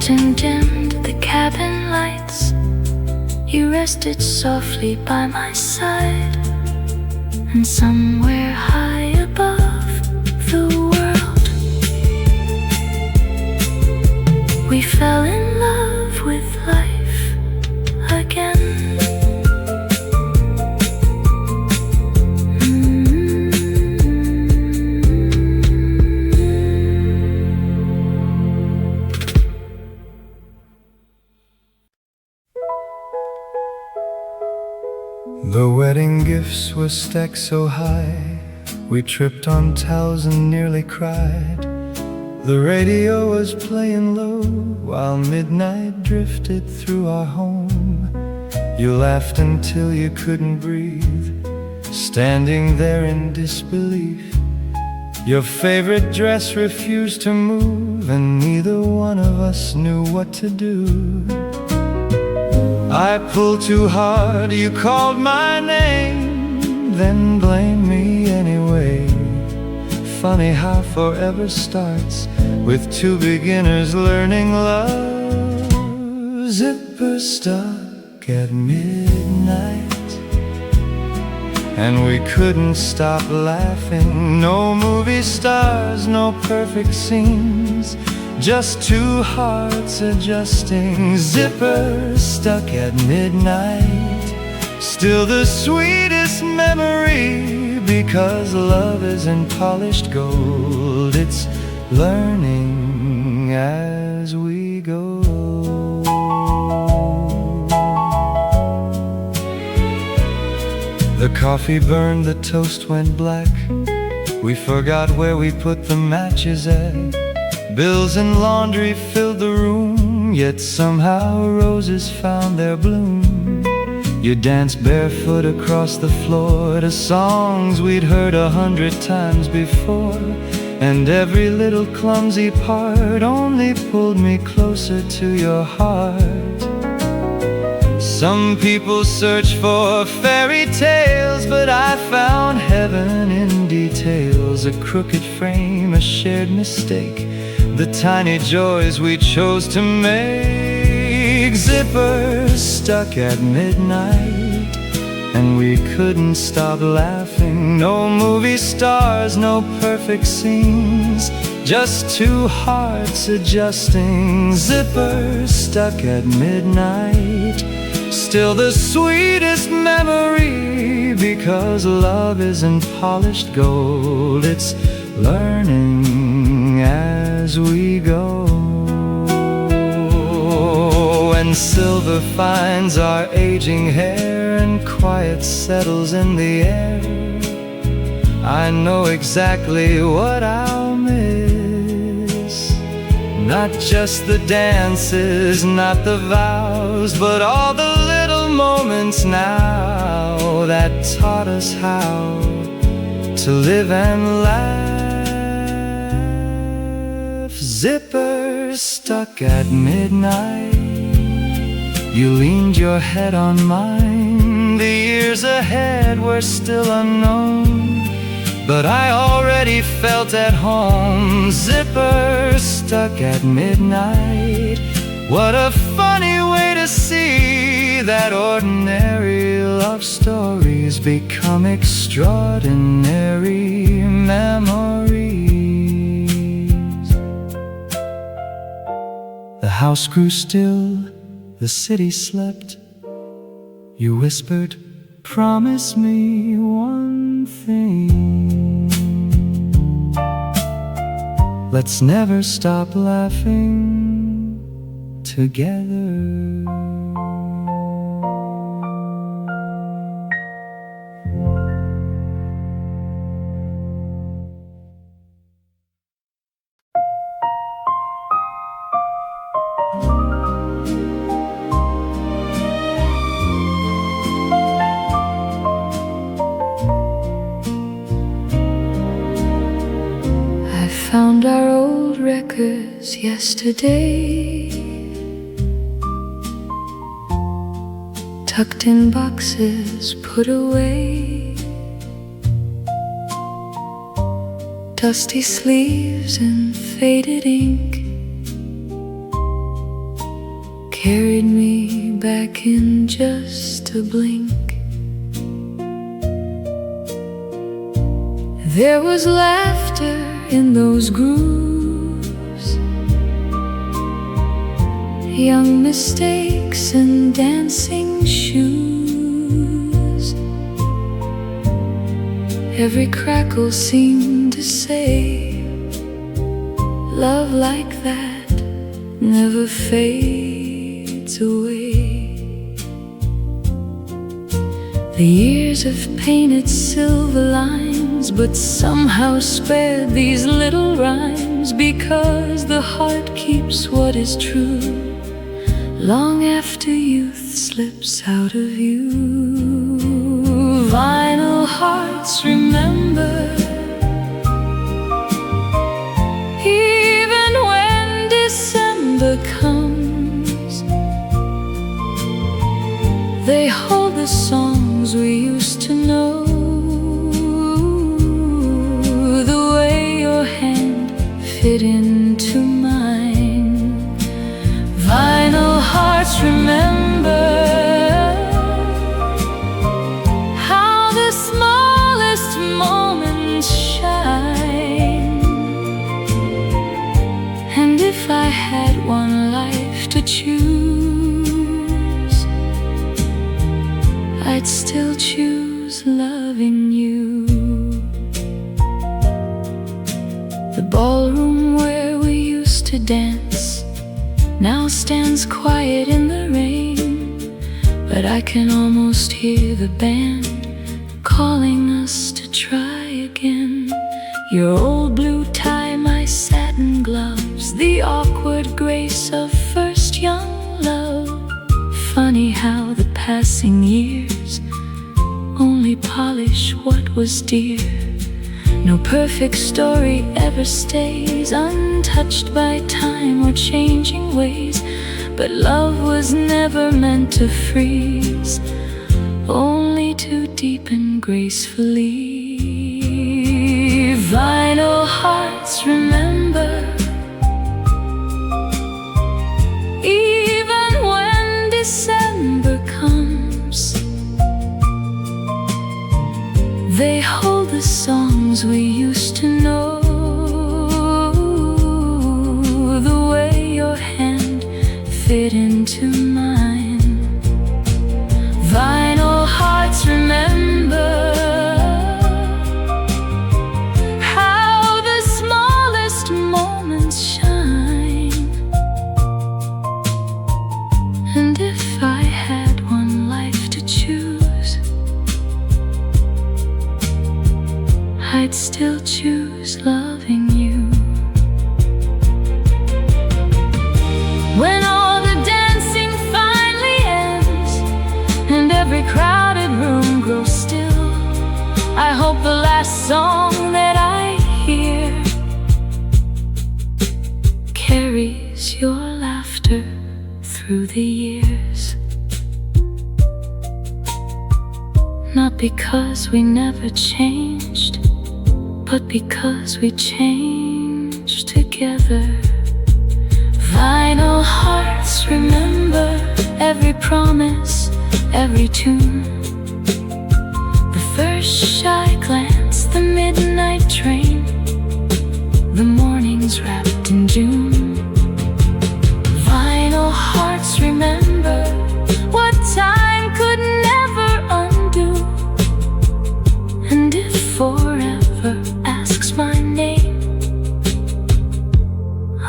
curtain dimmed the cabin lights. You rested softly by my side, and somewhere high above the world, we fell in love with life again. The wedding gifts were stacked so high, we tripped on towels and nearly cried. The radio was playing low while midnight drifted through our home. You laughed until you couldn't breathe, standing there in disbelief. Your favorite dress refused to move, and neither one of us knew what to do. I pulled too hard, you called my name, then blamed me anyway. Funny how forever starts with two beginners learning love. Zipper stuck at midnight, and we couldn't stop laughing. No movie stars, no perfect scenes, just two hearts adjusting. Zipper stuck at midnight, still the sweetest memory, because love isn't polished gold, it's learning as we go. The coffee burned, the toast went black, we forgot where we put the matches at. Bills and laundry filled the room, yet somehow roses found their bloom. You danced barefoot across the floor to songs we'd heard 100 times before, and every little clumsy part only pulled me closer to your heart. Some people search for fairy tales, but I found heaven in details. A crooked frame, a shared mistake, the tiny joys we chose to make. Zipper stuck at midnight, and we couldn't stop laughing. No movie stars, no perfect scenes, just two hearts adjusting. Zipper stuck at midnight, still the sweetest memory, because love isn't polished gold, it's learning as we go. When silver finds our aging hair and quiet settles in the air, I know exactly what I'll miss. Not just the dances, not the vows, but all the little moments now that taught us how to live and laugh. Zipper stuck at midnight, you leaned your head on mine. The years ahead were still unknown, but I already felt at home. Zipper stuck at midnight, what a funny way to see that ordinary love stories become extraordinary memories. The house grew still, the city slept. You whispered, promise me one thing, let's never stop laughing together. Found our old records yesterday, tucked in boxes put away, dusty sleeves and faded ink, carried me back in just a blink. There was laughter in those grooves, young mistakes and dancing shoes. Every crackle seemed to say, love like that never fades away. The years have painted silver lines, but somehow spared these little rhymes, because the heart keeps what is true long after youth slips out of view. Vinyl hearts remember, even when December comes. They hold the songs we used to know, the way your hand fit into mine. Vinyl hearts remember how the smallest moments shine. And if I had one life to choose, I'd still choose loving you. The ballroom where we used to dance now stands quiet in the rain, but I can almost hear the band calling us to try again. Your old blue tie, my satin gloves, the awkward grace of first young love. Funny how the passing years only polish what was dear. No perfect story ever stays untouched by time or changing ways, but love was never meant to freeze, only to deepen gracefully. Vinyl hearts remember, even when December comes. They hold the songs we used to know, the way your hand fit into mine. Vinyl hearts remember how the smallest moments shine. And if I had one life to choose, I'd still choose loving you. When all the dancing finally ends and every crowded room grows still, I hope the last song that I hear carries your laughter through the years. Not because we never changed, but because we changed together. Vinyl hearts remember every promise, every tune, the first shy glance, the midnight train, the mornings wrapped in June. Vinyl hearts remember what time could never undo. And if forever asks my name,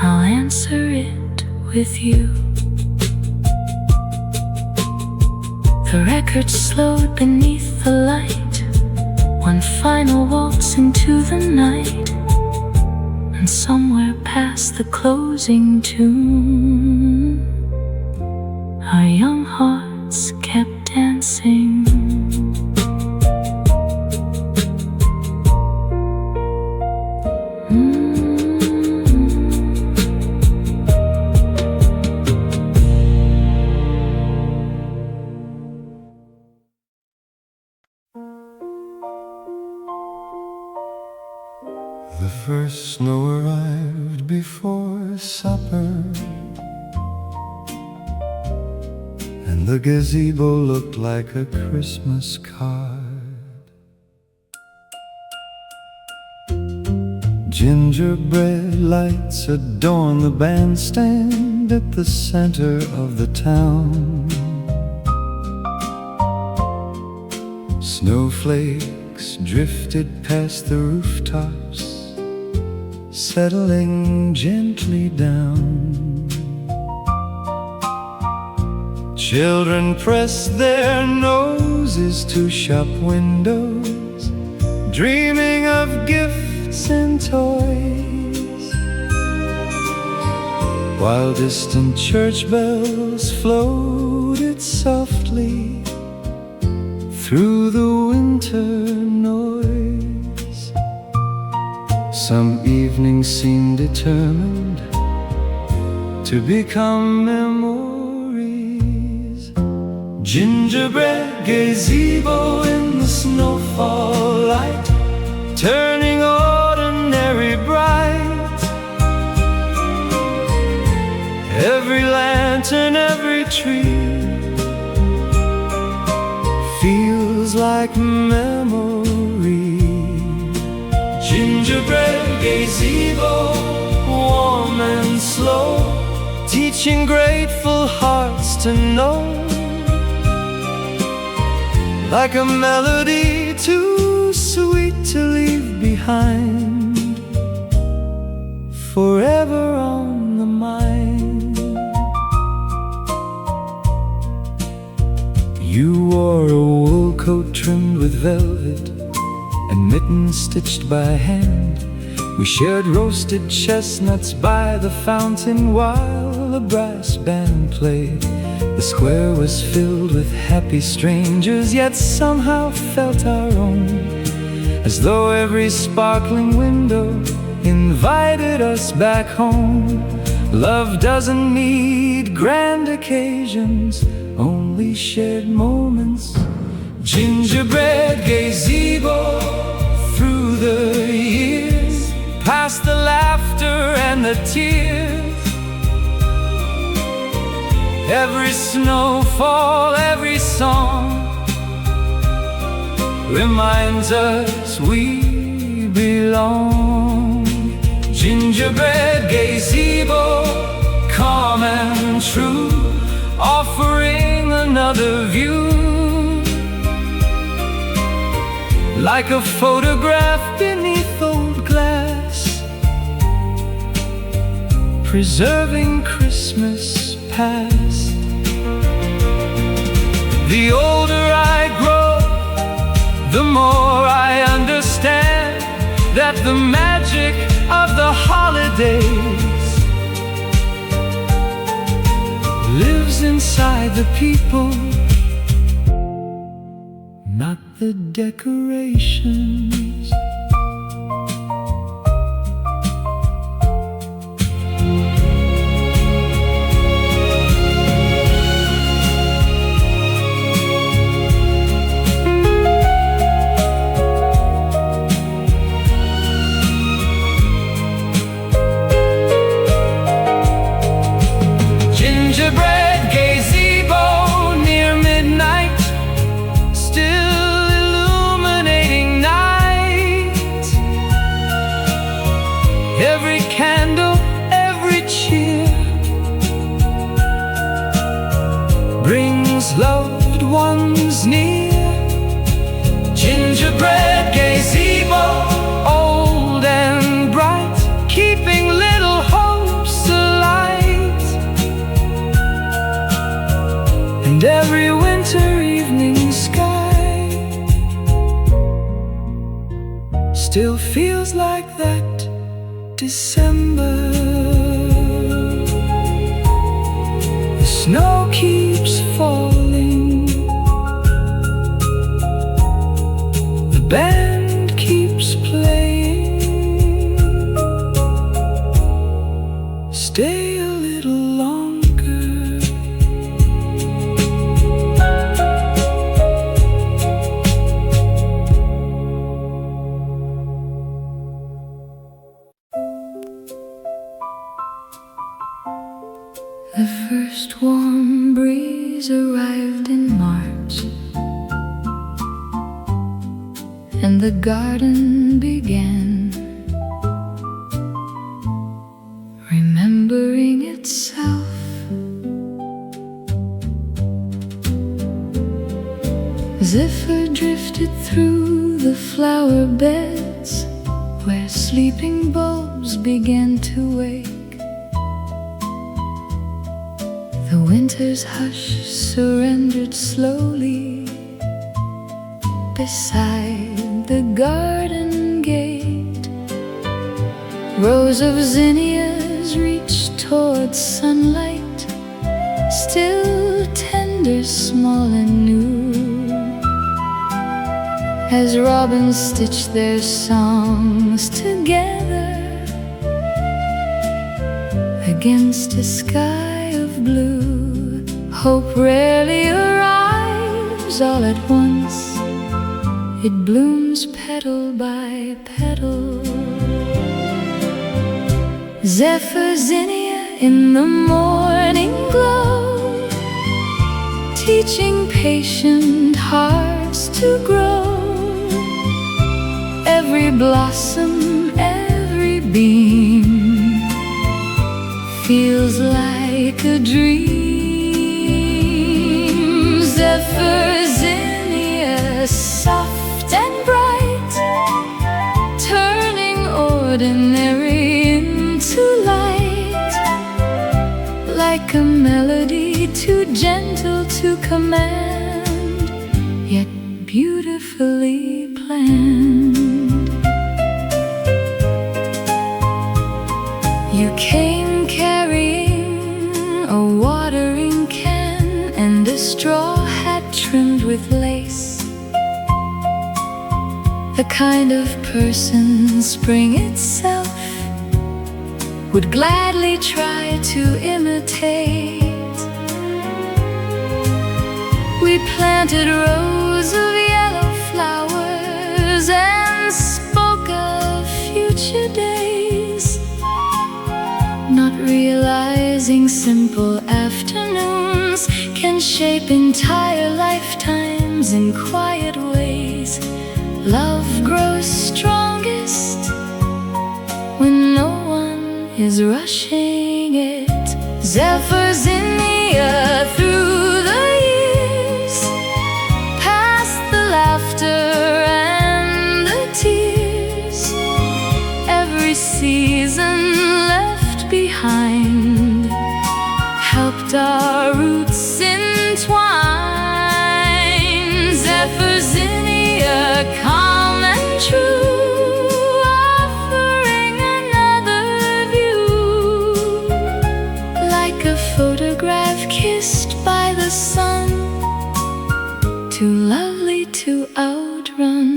I'll answer it with you. The record slowed beneath the light, one final waltz into the night, and somewhere past the closing tune, our young hearts kept dancing. The first snow arrived before supper. The gazebo looked like a Christmas card. Gingerbread lights adorn the bandstand at the center of the town. Snowflakes drifted past the rooftops, settling gently down. Children pressed their noses to shop windows, dreaming of gifts and toys, while distant church bells floated softly through the winter noise. Some evenings seemed determined to become memories. Gingerbread gazebo in the snowfall light, turning ordinary bright. Every lantern, every tree feels like memory. Gingerbread gazebo, warm and slow, teaching grateful hearts to know. Like a melody too sweet to leave behind, forever on the mind. You wore a wool coat trimmed with velvet and mittens stitched by hand. We shared roasted chestnuts by the fountain while a brass band played. The square was filled with happy strangers, yet somehow felt our own, as though every sparkling window invited us back home. Love doesn't need grand occasions, only shared moments. Gingerbread gazebo through the years, past the laughter and the tears. Every snowfall, every song reminds us we belong. Gingerbread gazebo, calm and true, offering another view. Like a photograph beneath old glass, preserving Christmas past. The older I grow, the more I understand that the magic of the holidays lives inside the people, not the decorations. Gingerbread gazebo near midnight, still illuminating night. Every candle, every cheer brings loved ones near. Gingerbread gazebo, old and bright, keeping little hopes alight. And every winter evening sky still feels like that December. The snow keeps falling, the band keeps playing. Stay a little longer. The first warm breeze when the garden began, remembering itself. Zephyr drifted through the flower beds where sleeping bulbs began to wake. The winter's hush surrendered slowly beside the garden gate. Rows of zinnias reached towards sunlight, still tender, small and new, as robins stitched their songs together against a sky of blue. Hope rarely arrives all at once, it blooms petal by petal. Zephyr zinnia in the morning glow, teaching patient hearts to grow. Every blossom, every beam feels like a dream. Zephyr zinnia, soft and bright, turning ordinary into light, like a melody too gentle to command, yet beautifully planned. You came carrying a watering can and a straw hat trimmed with lace, the kind of person spring itself would gladly try to imitate. We planted rows of yellow flowers and spoke of future days, not realizing simple afternoons can shape entire lifetimes in quiet ways. Love grows strongest when no one is rushing it. Zephyrs in the air through the years, past the laughter and the tears. Every season left behind helped our roots entwine. Zephyrs in the air, calm and true, offering another view, like a photograph kissed by the sun, too lovely to outrun.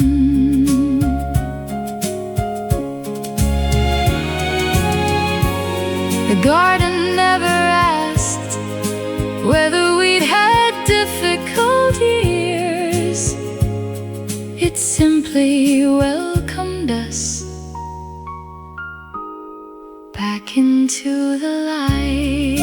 The garden never asked whether we'd had difficult years, it simply welcomed us back into the light.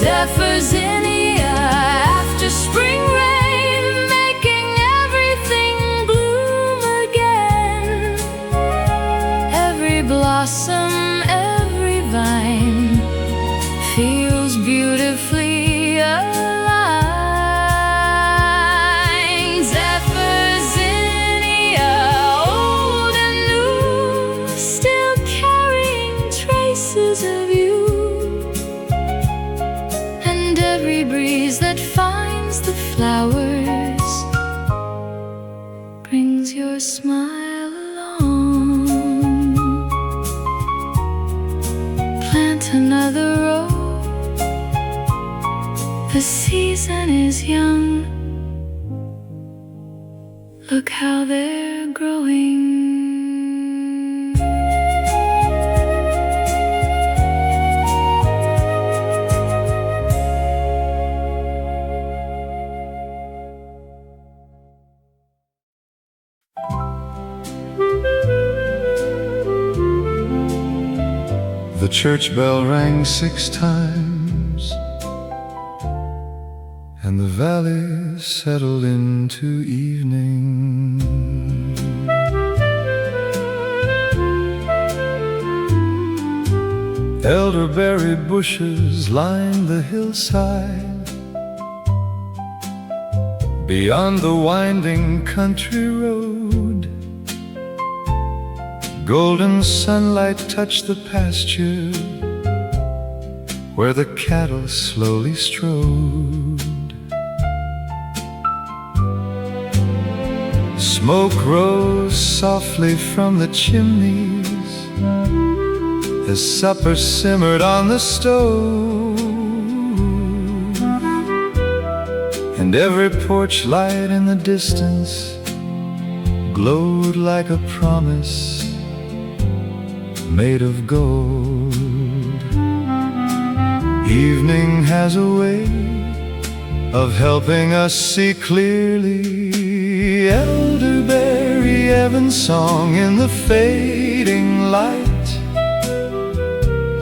Zephyrs in the air after spring rain, making everything bloom again. Every blossom, every vine feels beautifully aligned. Zephyrs in the air, old and new, still carrying traces of you. Every breeze that finds the flowers brings your smile along. Plant another row, the season is young. Look how they're growing. church bell rang 6 times, and the valley settled into evening. Elderberry bushes lined the hillside. Beyond the winding country road, golden sunlight touched the pasture where the cattle slowly strode. Smoke rose softly from the chimneys as supper simmered on the stove, and every porch light in the distance glowed like a promise made of gold. Evening has a way of helping us see clearly. Elderberry evensong in the fading light,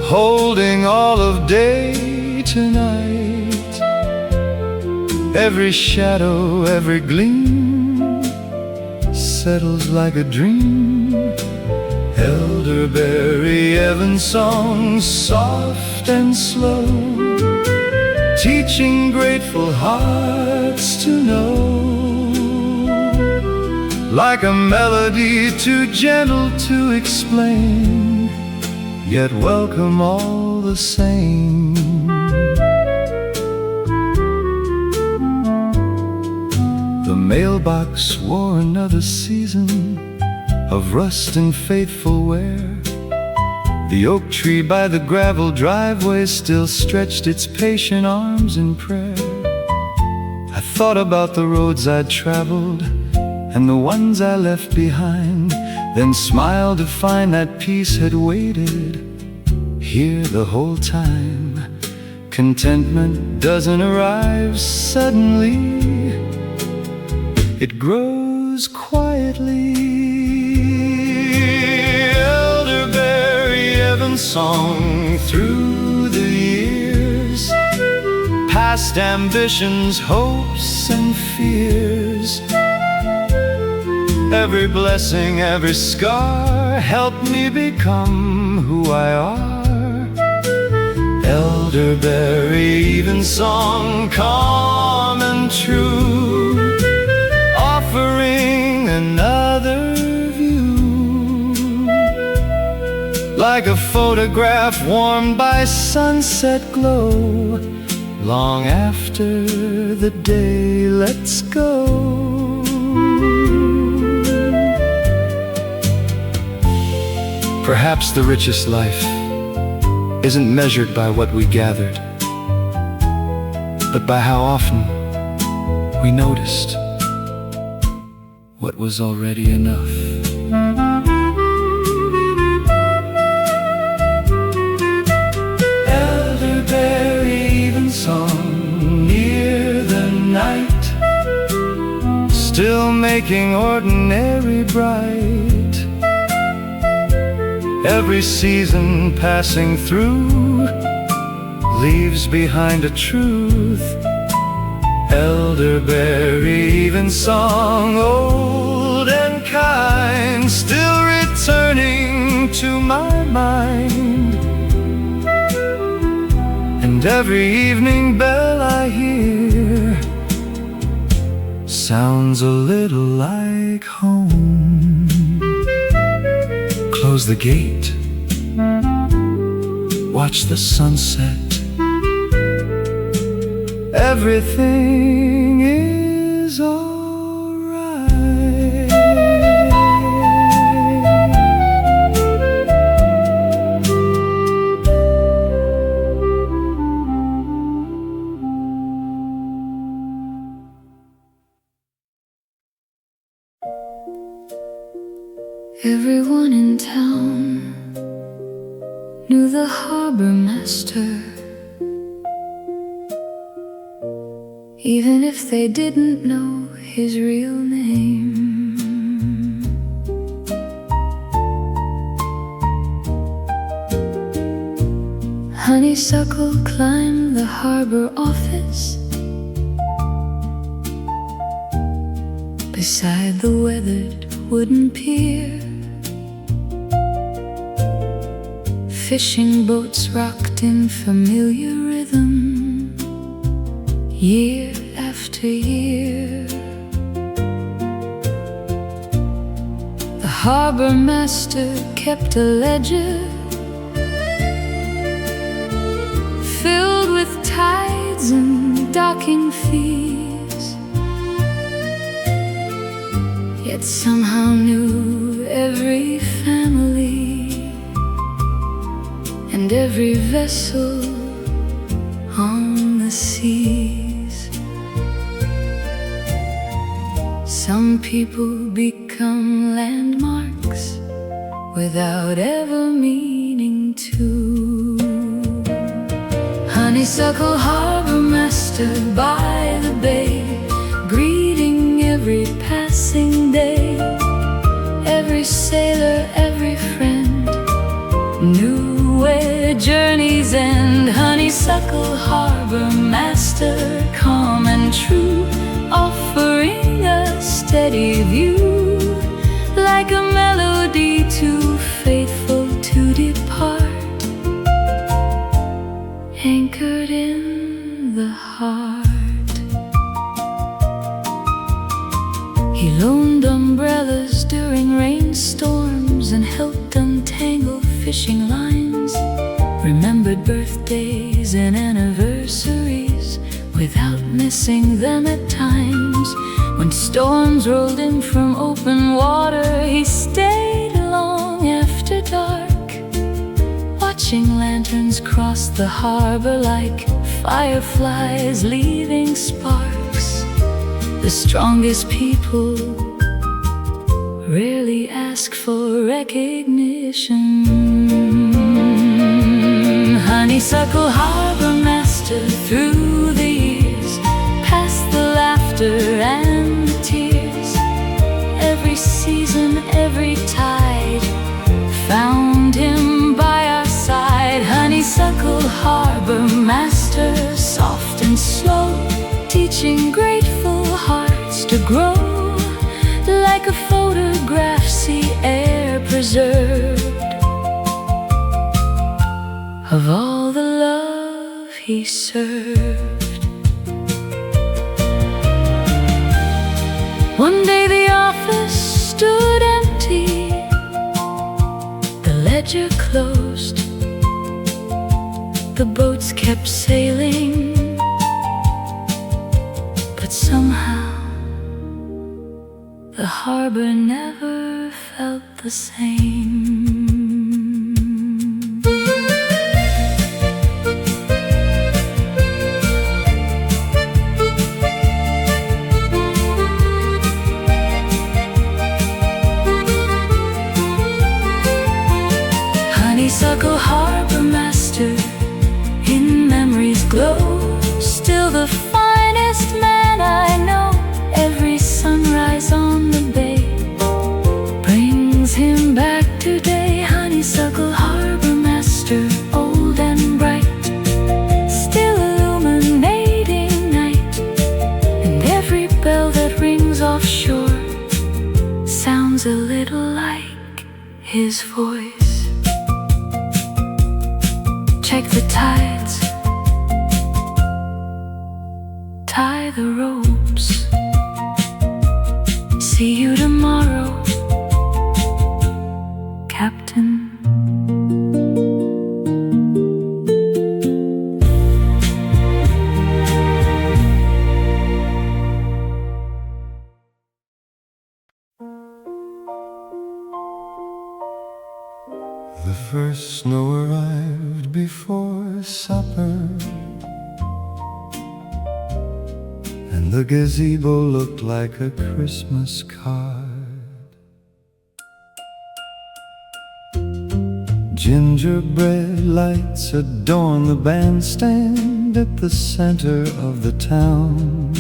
holding all of day tonight. Every shadow, every gleam settles like a dream. Elderberry evensong, soft and slow, teaching grateful hearts to know. Like a melody too gentle to explain, yet welcome all the same. The mailbox wore another season of rust and faithful wear. The oak tree by the gravel driveway still stretched its patient arms in prayer. I thought about the roads I'd traveled and the ones I left behind, then smiled to find that peace had waited here the whole time. Contentment doesn't arrive suddenly, it grows quietly. Elderberry evensong through the years, past ambitions, hopes and fears. Every blessing, every scar helped me become who I are. Elderberry evensong, calm and true, offering another view. Like a photograph warmed by sunset glow, long after the day lets go. Perhaps the richest life isn't measured by what we gathered, but by how often we noticed what was already enough. Elderberry evensong near the night, still making ordinary bright. Every season passing through leaves behind a truth. Elderberry evensong, old and kind, still returning to my mind. And every evening bell I hear sounds a little like home. Close the gate, watch the sunset. Everything is alright. Everyone in town knew the harbor master, even if they didn't know his real name. Honeysuckle climbed the harbor office beside the weathered wooden pier. Fishing boats rocked in familiar rhythm, year after year. The harbor master kept a ledger filled with tides and docking fees, yet somehow knew every family and every vessel on the seas. Some people become landmarks without ever meaning to. Honeysuckle harbor master by the bay, greeting every passing day. Every sailor, every friend knew where journeys end. Honeysuckle harbor master, calm and true, offering a steady view, like a melody too faithful to depart, anchored in the heart. He loaned umbrellas during rainstorms and helped untangle fishing lines, remembered birthdays and anniversaries without missing them at times. When storms rolled in from open water, he stayed long after dark, watching lanterns cross the harbor like fireflies leaving sparks. The strongest people rarely ask for recognition. Honeysuckle harbor master through the years, past the laughter and the tears. Every season, every tide found him by our side. Honeysuckle harbor master, soft and slow, teaching grateful hearts to grow, like a photograph, sea air preserved, of all the love he served. One day the office stood empty, the ledger closed, the boats kept sailing, but somehow the harbor never felt the same. Honeysuckle harbor master, in memory's glow, still the finest man I know. Every sunrise on the bay brings him back today. Honeysuckle harbor master, old and bright, still illuminating night. And every bell that rings offshore sounds a little like his voice. Check the tides, tie the ropes. See you tomorrow, Captain. The first snow arrived before supper, and the gazebo looked like a Christmas card. Gingerbread lights adorn the bandstand at the center of the town.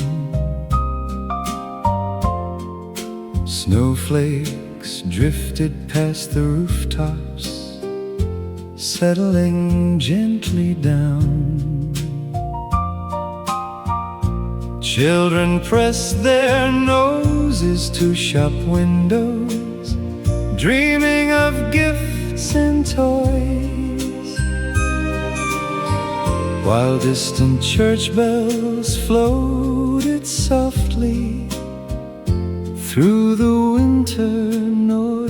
Snowflakes drifted past the rooftops, settling gently down. Children press their noses to shop windows, dreaming of gifts and toys, while distant church bells floated softly through the winter noise.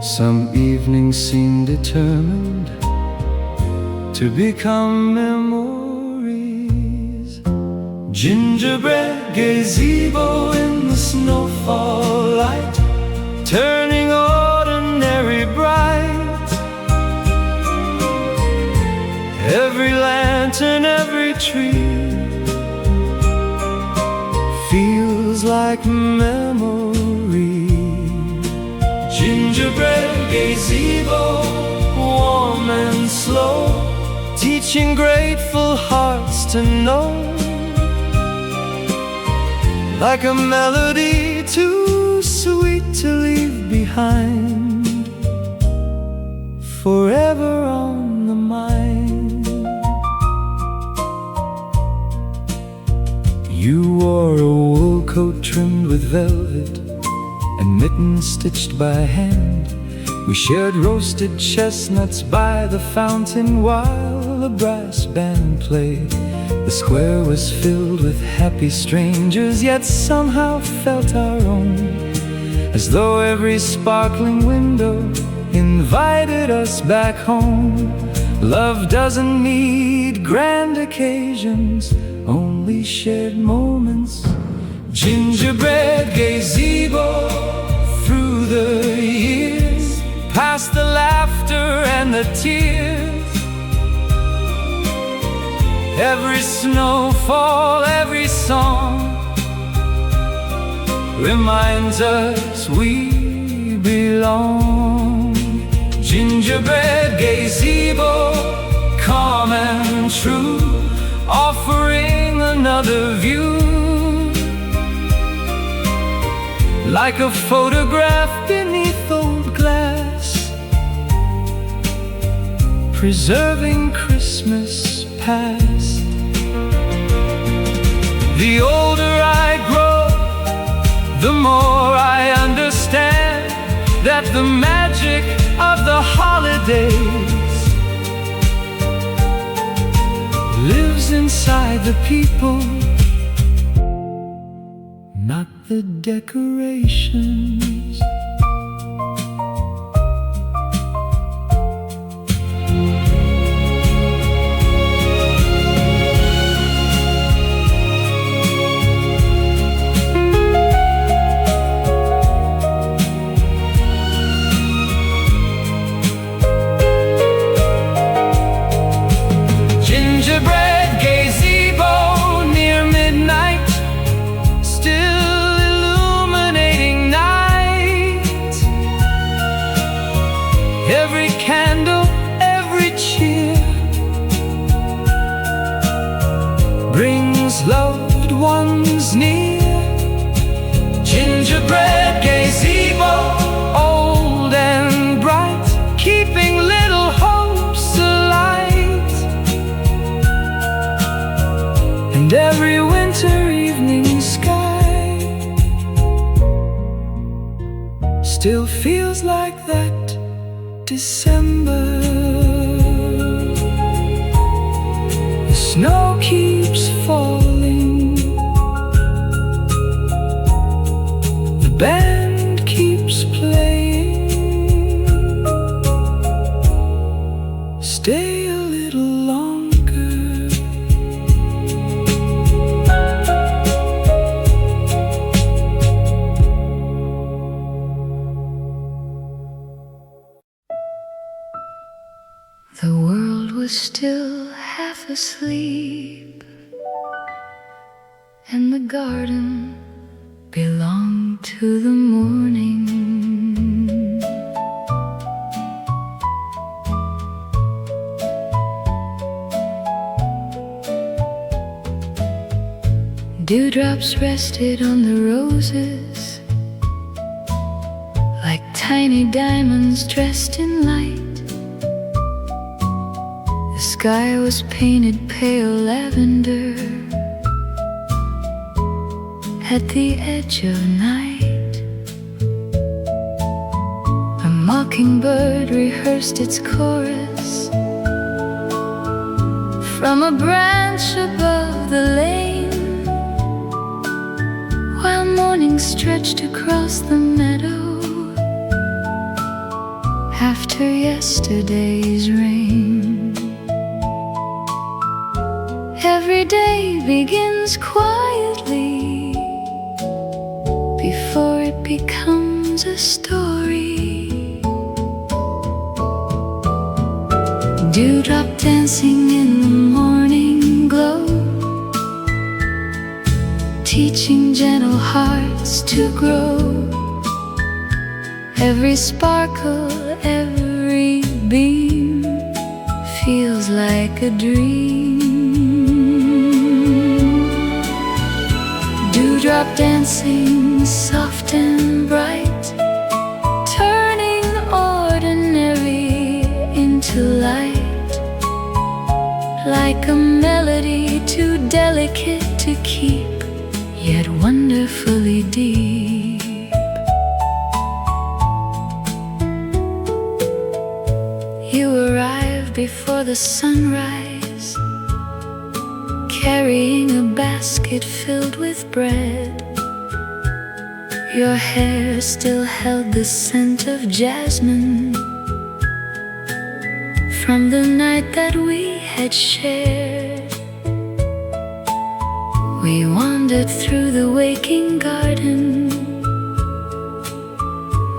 Some evenings seemed determined to become memories. Gingerbread gazebo in the snowfall light, turning ordinary bright. Every lantern, every tree feels like memory. Gingerbread gazebo, warm and slow, teaching grateful hearts to know, like a melody too sweet to leave behind, forever on the mind. You wore a wool coat trimmed with velvet and mittens stitched by hand. We shared roasted chestnuts by the fountain while a brass band played. The square was filled with happy strangers, yet somehow felt our own, as though every sparkling window invited us back home. Love doesn't need grand occasions, only shared moments. Gingerbread gazebo through the years, past the laughter and the tears. Every snowfall, every song reminds us we belong. Gingerbread gazebo, calm and true, offering another view, like a photograph beneath old glass, preserving Christmas past. The older I grow, the more I understand that the magic of the holidays lives inside the people, not the decorations. Gingerbread gazebo near midnight, still illuminating night. Every candle, every cheer brings loved ones near. Gingerbread gazebo, old and bright, keeping little hopes alight. And every winter evening sky still feels like that December. The snow keeps falling, the band keeps playing. Stay a little longer. The world was still half asleep, and the garden belonged to the morning. Dewdrops rested on the roses like tiny diamonds dressed in light. The sky was painted pale lavender at the edge of night. A mockingbird rehearsed its chorus from a branch above the lane, while morning stretched across the meadow after yesterday's rain. Every day begins quietly before it becomes a story. Dewdrop dancing in the morning glow, teaching gentle hearts to grow. Every sparkle, every beam feels like a dream. Dewdrop dancing soft and bright, turning ordinary into light, like a melody too delicate to keep, yet wonderfully deep. You arrive before the sunrise, carrying a basket filled with bread. Your hair still held the scent of jasmine from the night that we had shared. We wandered through the waking garden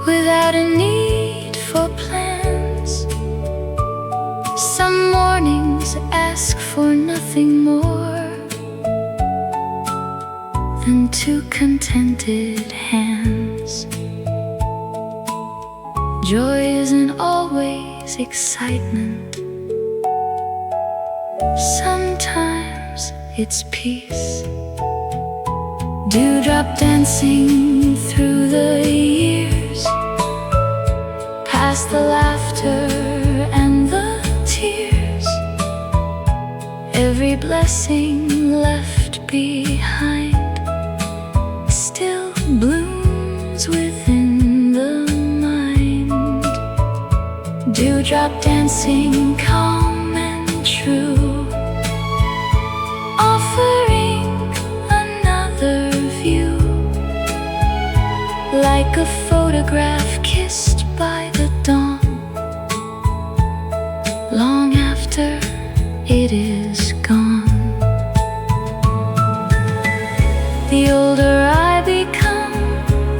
without a need for plans. Some mornings ask for nothing more than two contented hands. Joy isn't always excitement. Sometimes it's peace. Dewdrop dancing through the years, past the laughter and the tears. Every blessing left behind still blooms within the mind. Dewdrop dancing calm and true, offering another view, like a photograph kissed by the dawn, long after it is gone. The older I become,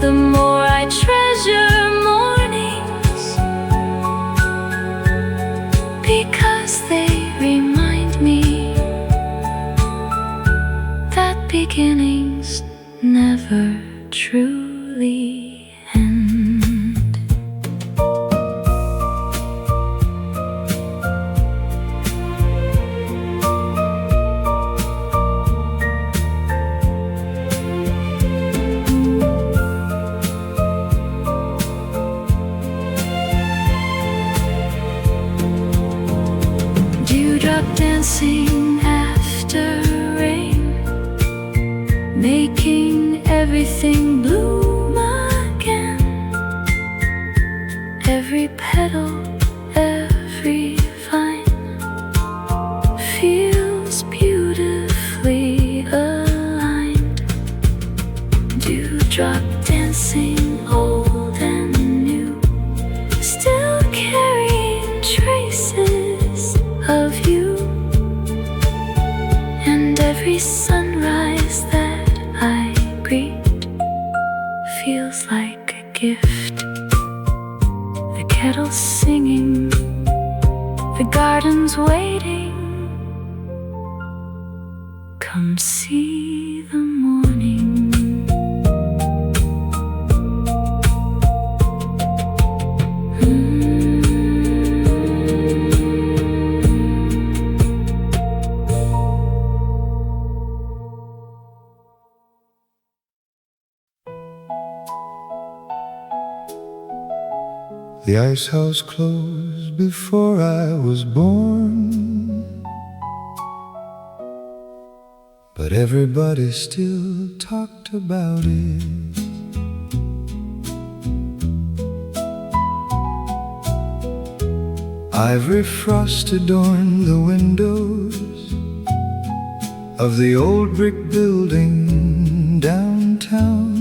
the more I treasure mornings, because they remind me that beginnings never truly end. Dewdrop dancing after rain, making everything bloom again. Every petal, every vine feels beautifully aligned. Dewdrop dancing old and new, still carrying traces of you. And every sunrise that I greet feels like a gift. The kettle's singing, the garden's waiting. Come see the morning. The ice house closed before I was born, but everybody still talked about it. Ivory frost adorned the windows of the old brick building downtown,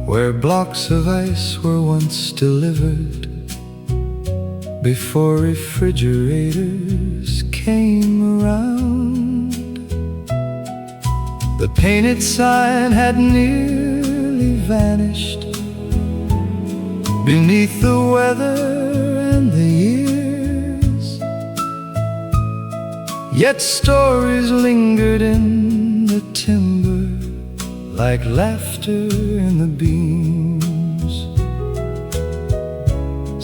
where blocks of ice were once delivered before refrigerators came around. The painted sign had nearly vanished beneath the weather and the years, yet stories lingered in the timber like laughter in the beams.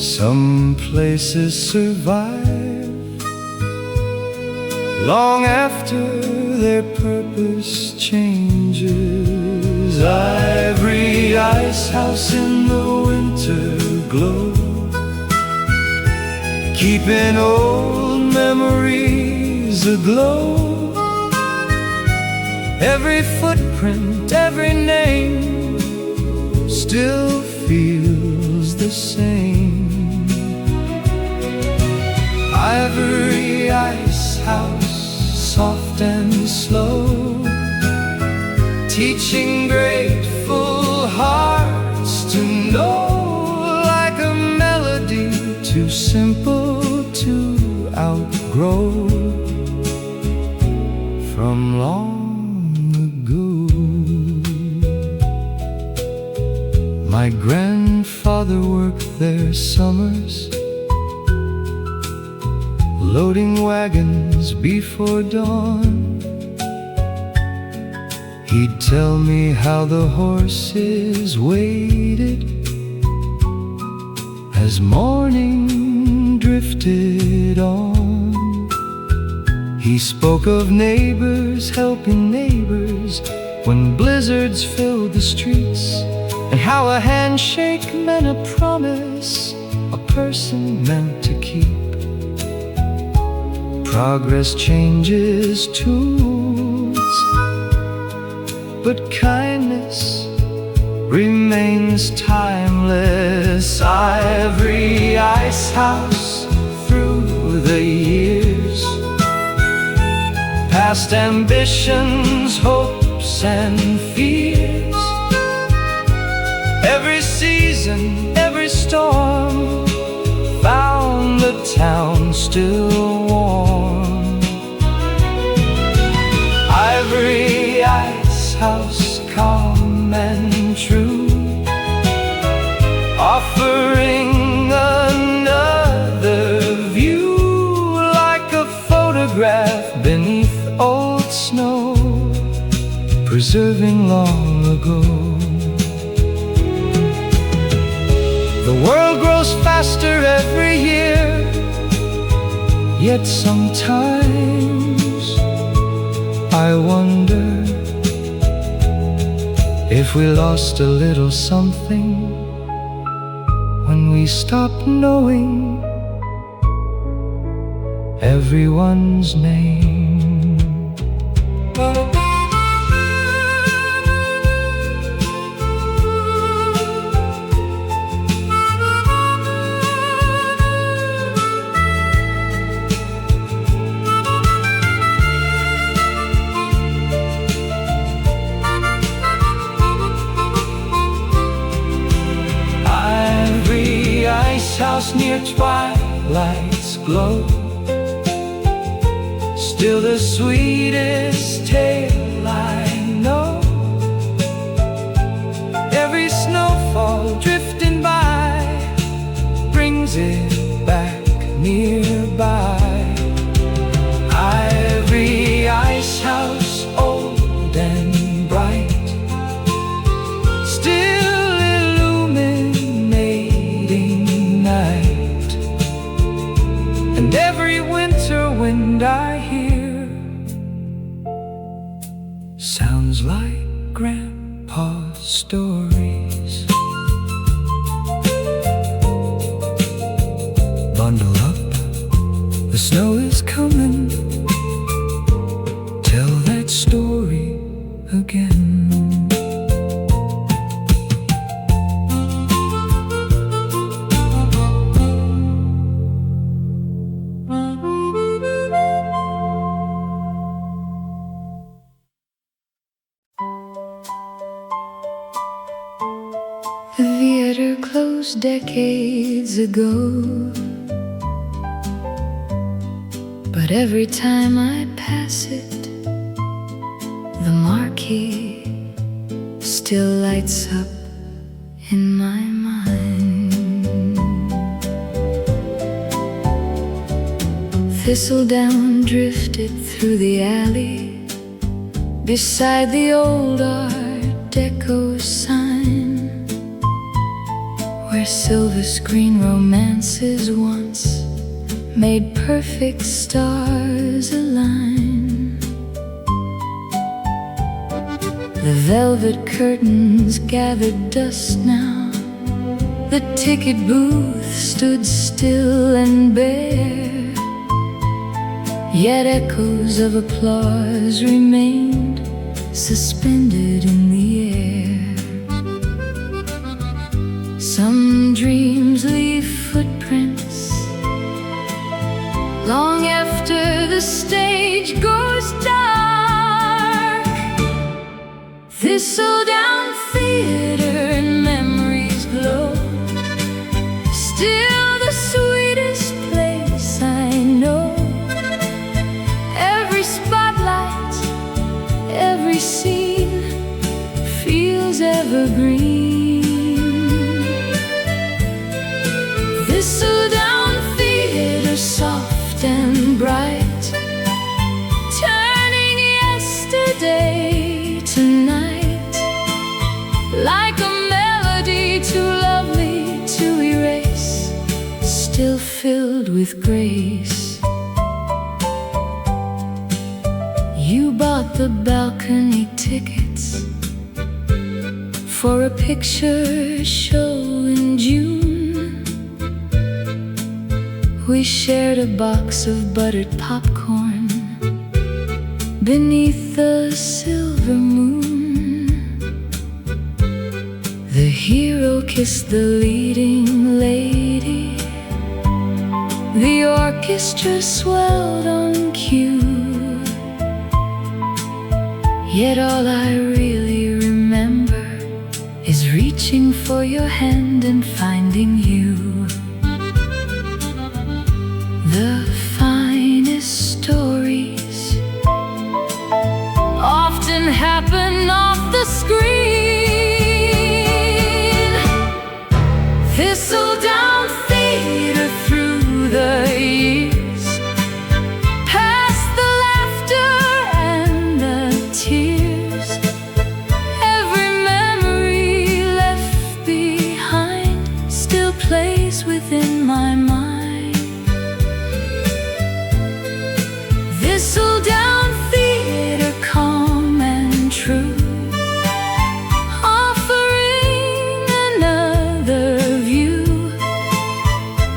Some places survive long after their purpose changes. Ivory ice house in the winter glow, keeping old memories aglow. Every footprint, every name still feels the same. Ivory ice house, soft and slow, teaching grateful hearts to know, like a melody too simple to outgrow from long ago. My grandfather worked there summers, loading wagons before dawn. He'd tell me how the horses waited as morning drifted on. He spoke of neighbors helping neighbors when blizzards filled the streets, and how a handshake meant a promise a person meant to keep. Progress changes tools, but kindness remains timeless. Ivory ice house through the years, past ambitions, hopes and fears. Every season, every storm found the town still warm. Ivory ice house, calm and true, offering another view, like a photograph beneath old snow, preserving long ago. The world grows faster every year, yet sometimes I wonder if we lost a little something when we stopped knowing everyone's name. House near twilight's glow, still the sweetest tale I know. Every snowfall drifting by brings it back nearby. Ivory ice house, old and bright, still illuminating night. And every winter wind I hear sounds like Grandpa's stories. The snow is coming. Tell that story again. The theater closed decades ago, but every time I pass it, the marquee still lights up in my mind. Thistledown drifted through the alley beside the old Art Deco sign, where silver screen romances once made perfect stars align. The velvet curtains gathered dust now. The ticket booth stood still and bare, yet echoes of applause remained suspended in the air. Some dreams leave footprints long after the stage goes dark. Thistledown theater and memories glow, still the sweetest place I know. Every spotlight, every scene feels evergreen. Thistledown theater, soft and bright, turning yesterday to night, like a melody too lovely to erase, still filled with grace. You bought the balcony tickets for a picture show in June. We shared a box of buttered popcorn beneath the silver moon. The hero kissed the leading lady. The orchestra swelled on cue. Yet all I really remember is reaching for your hand and finding you. The finest stories often happen off the screen. Thistledown theater through the years, past the laughter and the tears. Every memory left behind still plays within my mind. Thistledown theater, calm and true, offering another view,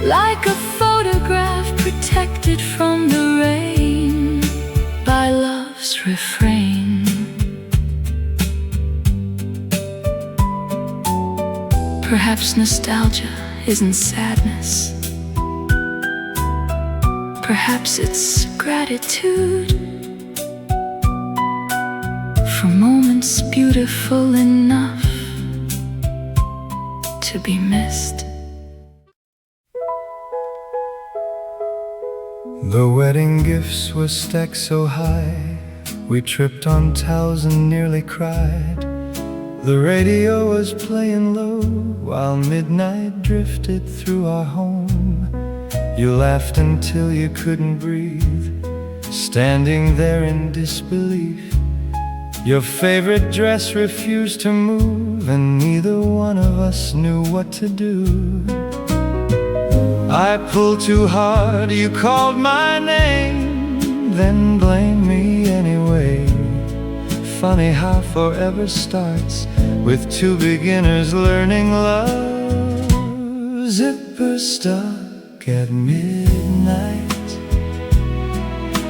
like a photograph protected from the rain by love's refrain. Perhaps nostalgia isn't sadness. Perhaps it's gratitude for moments beautiful enough to be missed. The wedding gifts were stacked so high, we tripped on towels and nearly cried. The radio was playing low while midnight drifted through our home. You laughed until you couldn't breathe, standing there in disbelief. Your favorite dress refused to move, and neither one of us knew what to do. I pulled too hard, you called my name, then blamed me anyway. Funny how forever starts with two beginners learning love. Zipper stuck at midnight,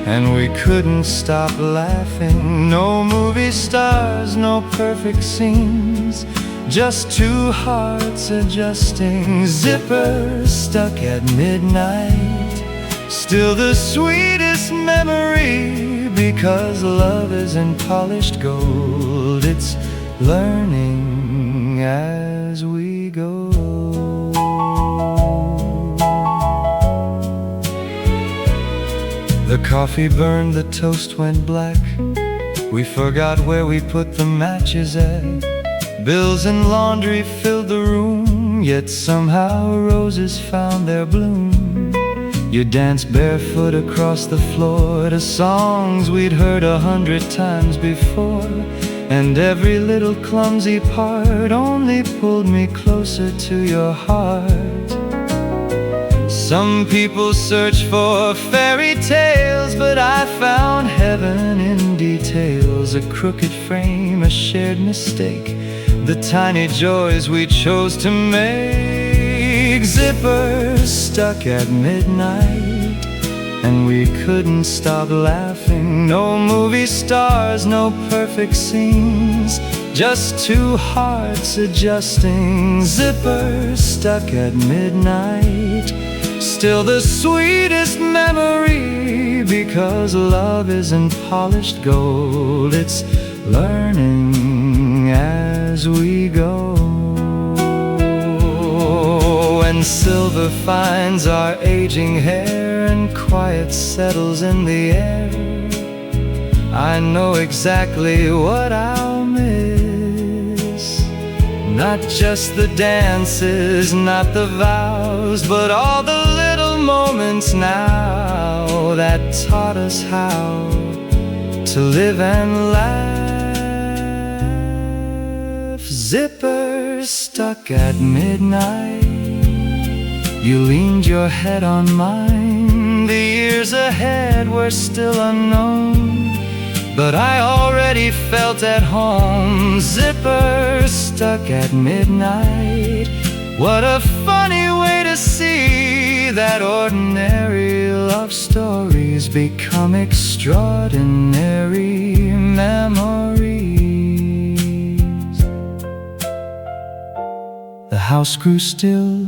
and we couldn't stop laughing. No movie stars, no perfect scenes, just two hearts adjusting. Zipper stuck at midnight, still the sweetest memory, because love isn't polished gold, it's learning as we go. The coffee burned, the toast went black, we forgot where we put the matches at. Bills and laundry filled the room, yet somehow roses found their bloom. You danced barefoot across the floor to songs we'd heard 100 times before, and every little clumsy part only pulled me closer to your heart. Some people search for fairy tales, but I found heaven in details. A crooked frame, a shared mistake, the tiny joys we chose to make. Zippers stuck at midnight, and we couldn't stop laughing. No movie stars, no perfect scenes, just two hearts adjusting. Zippers stuck at midnight, still the sweetest memory, because love isn't polished gold, it's learning as we go. When silver finds our aging hair and quiet settles in the air, I know exactly what I'll miss. Not just the dances, not the vows, but all the little moments now that taught us how to live and laugh. Zipper stuck at midnight, you leaned your head on mine. The years ahead were still unknown, but I already felt at home. Zipper stuck at midnight, what a funny way to see that ordinary love stories become extraordinary memories. The house grew still,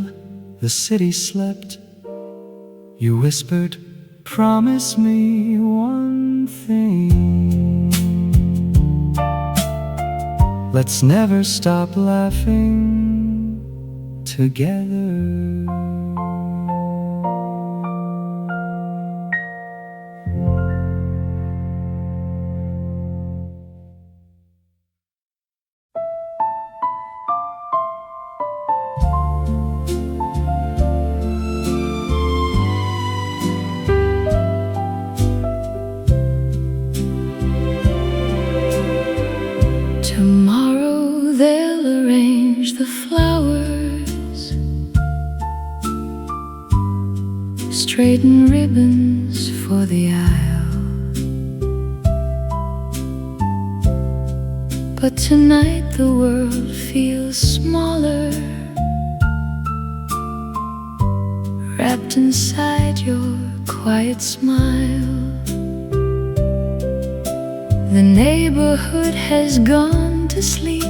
the city slept. You whispered, promise me one thing, let's never stop laughing together. Tomorrow they'll arrange the flowers, straighten ribbons for the aisle. But tonight the world feels smaller, wrapped inside your quiet smile. The neighborhood has gone to sleep,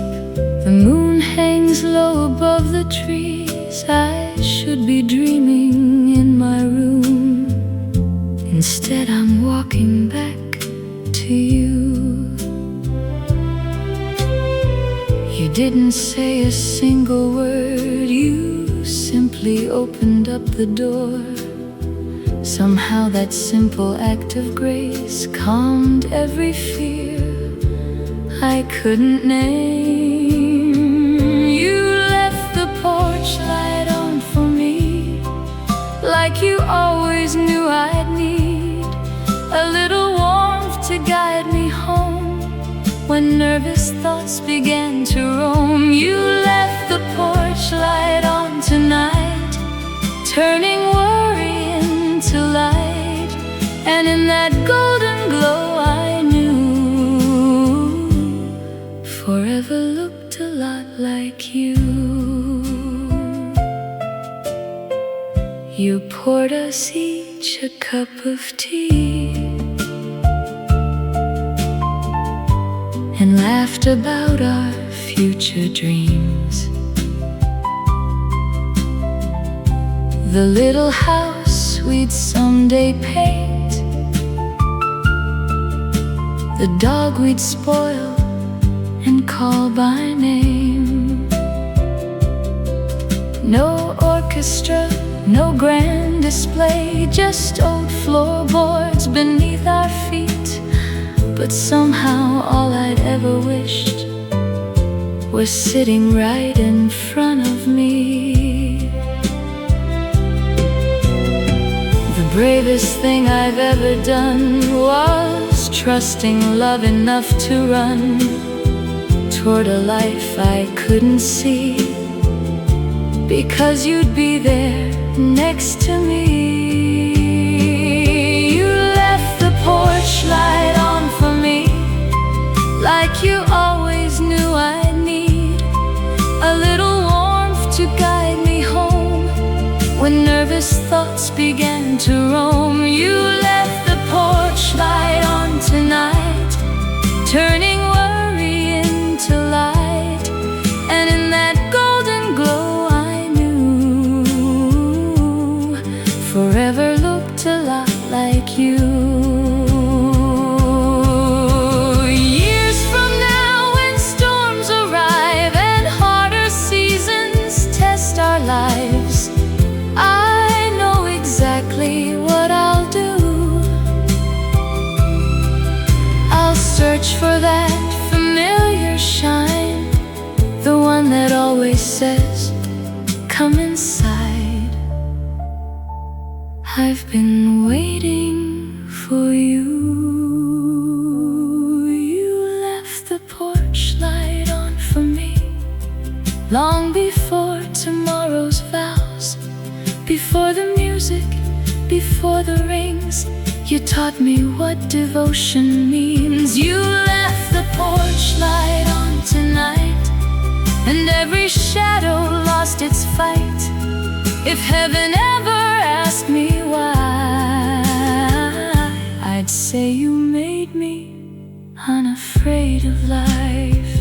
the moon hangs low above the trees. I should be dreaming in my room, instead I'm walking back to you. You didn't say a single word, you simply opened up the door. Somehow that simple act of grace calmed every fear I couldn't name. You left the porch light on for me, like you always knew I'd need a little warmth to guide me home when nervous thoughts began to roam. You left the porch light on tonight, turning worry into light, and in that golden glow I knew forever looked a lot like you. You poured us each a cup of tea, laughed about our future dreams. The little house we'd someday paint, the dog we'd spoil and call by name. No orchestra, no grand display, just old floorboards beneath our feet. But somehow all I'd ever wished was sitting right in front of me. The bravest thing I've ever done was trusting love enough to run toward a life I couldn't see, because you'd be there next to me. You left the porch light on for me, like you always knew I'd need a little warmth to guide me home when nervous thoughts began to roam. You left the porch light on tonight, turning worry into light, and in that golden glow I knew forever looked a lot like you. Years from now, when storms arrive and harder seasons test our lives, I know exactly what I'll do. I'll search for that familiar shine, the one that always says, "Come inside." I've been waiting for you. You left the porch light on for me, long before tomorrow's vows, before the music, before the rings. You taught me what devotion means. You left the porch light on tonight, and every shadow lost its fight. If heaven ever asked me why, I'd say you made me unafraid of life.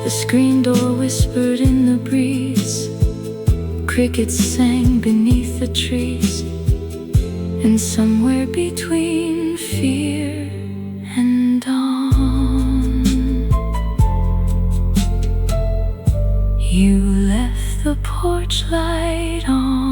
The screen door whispered in the breeze, crickets sang beneath the trees, and somewhere between fear and dawn, you left the porch light on.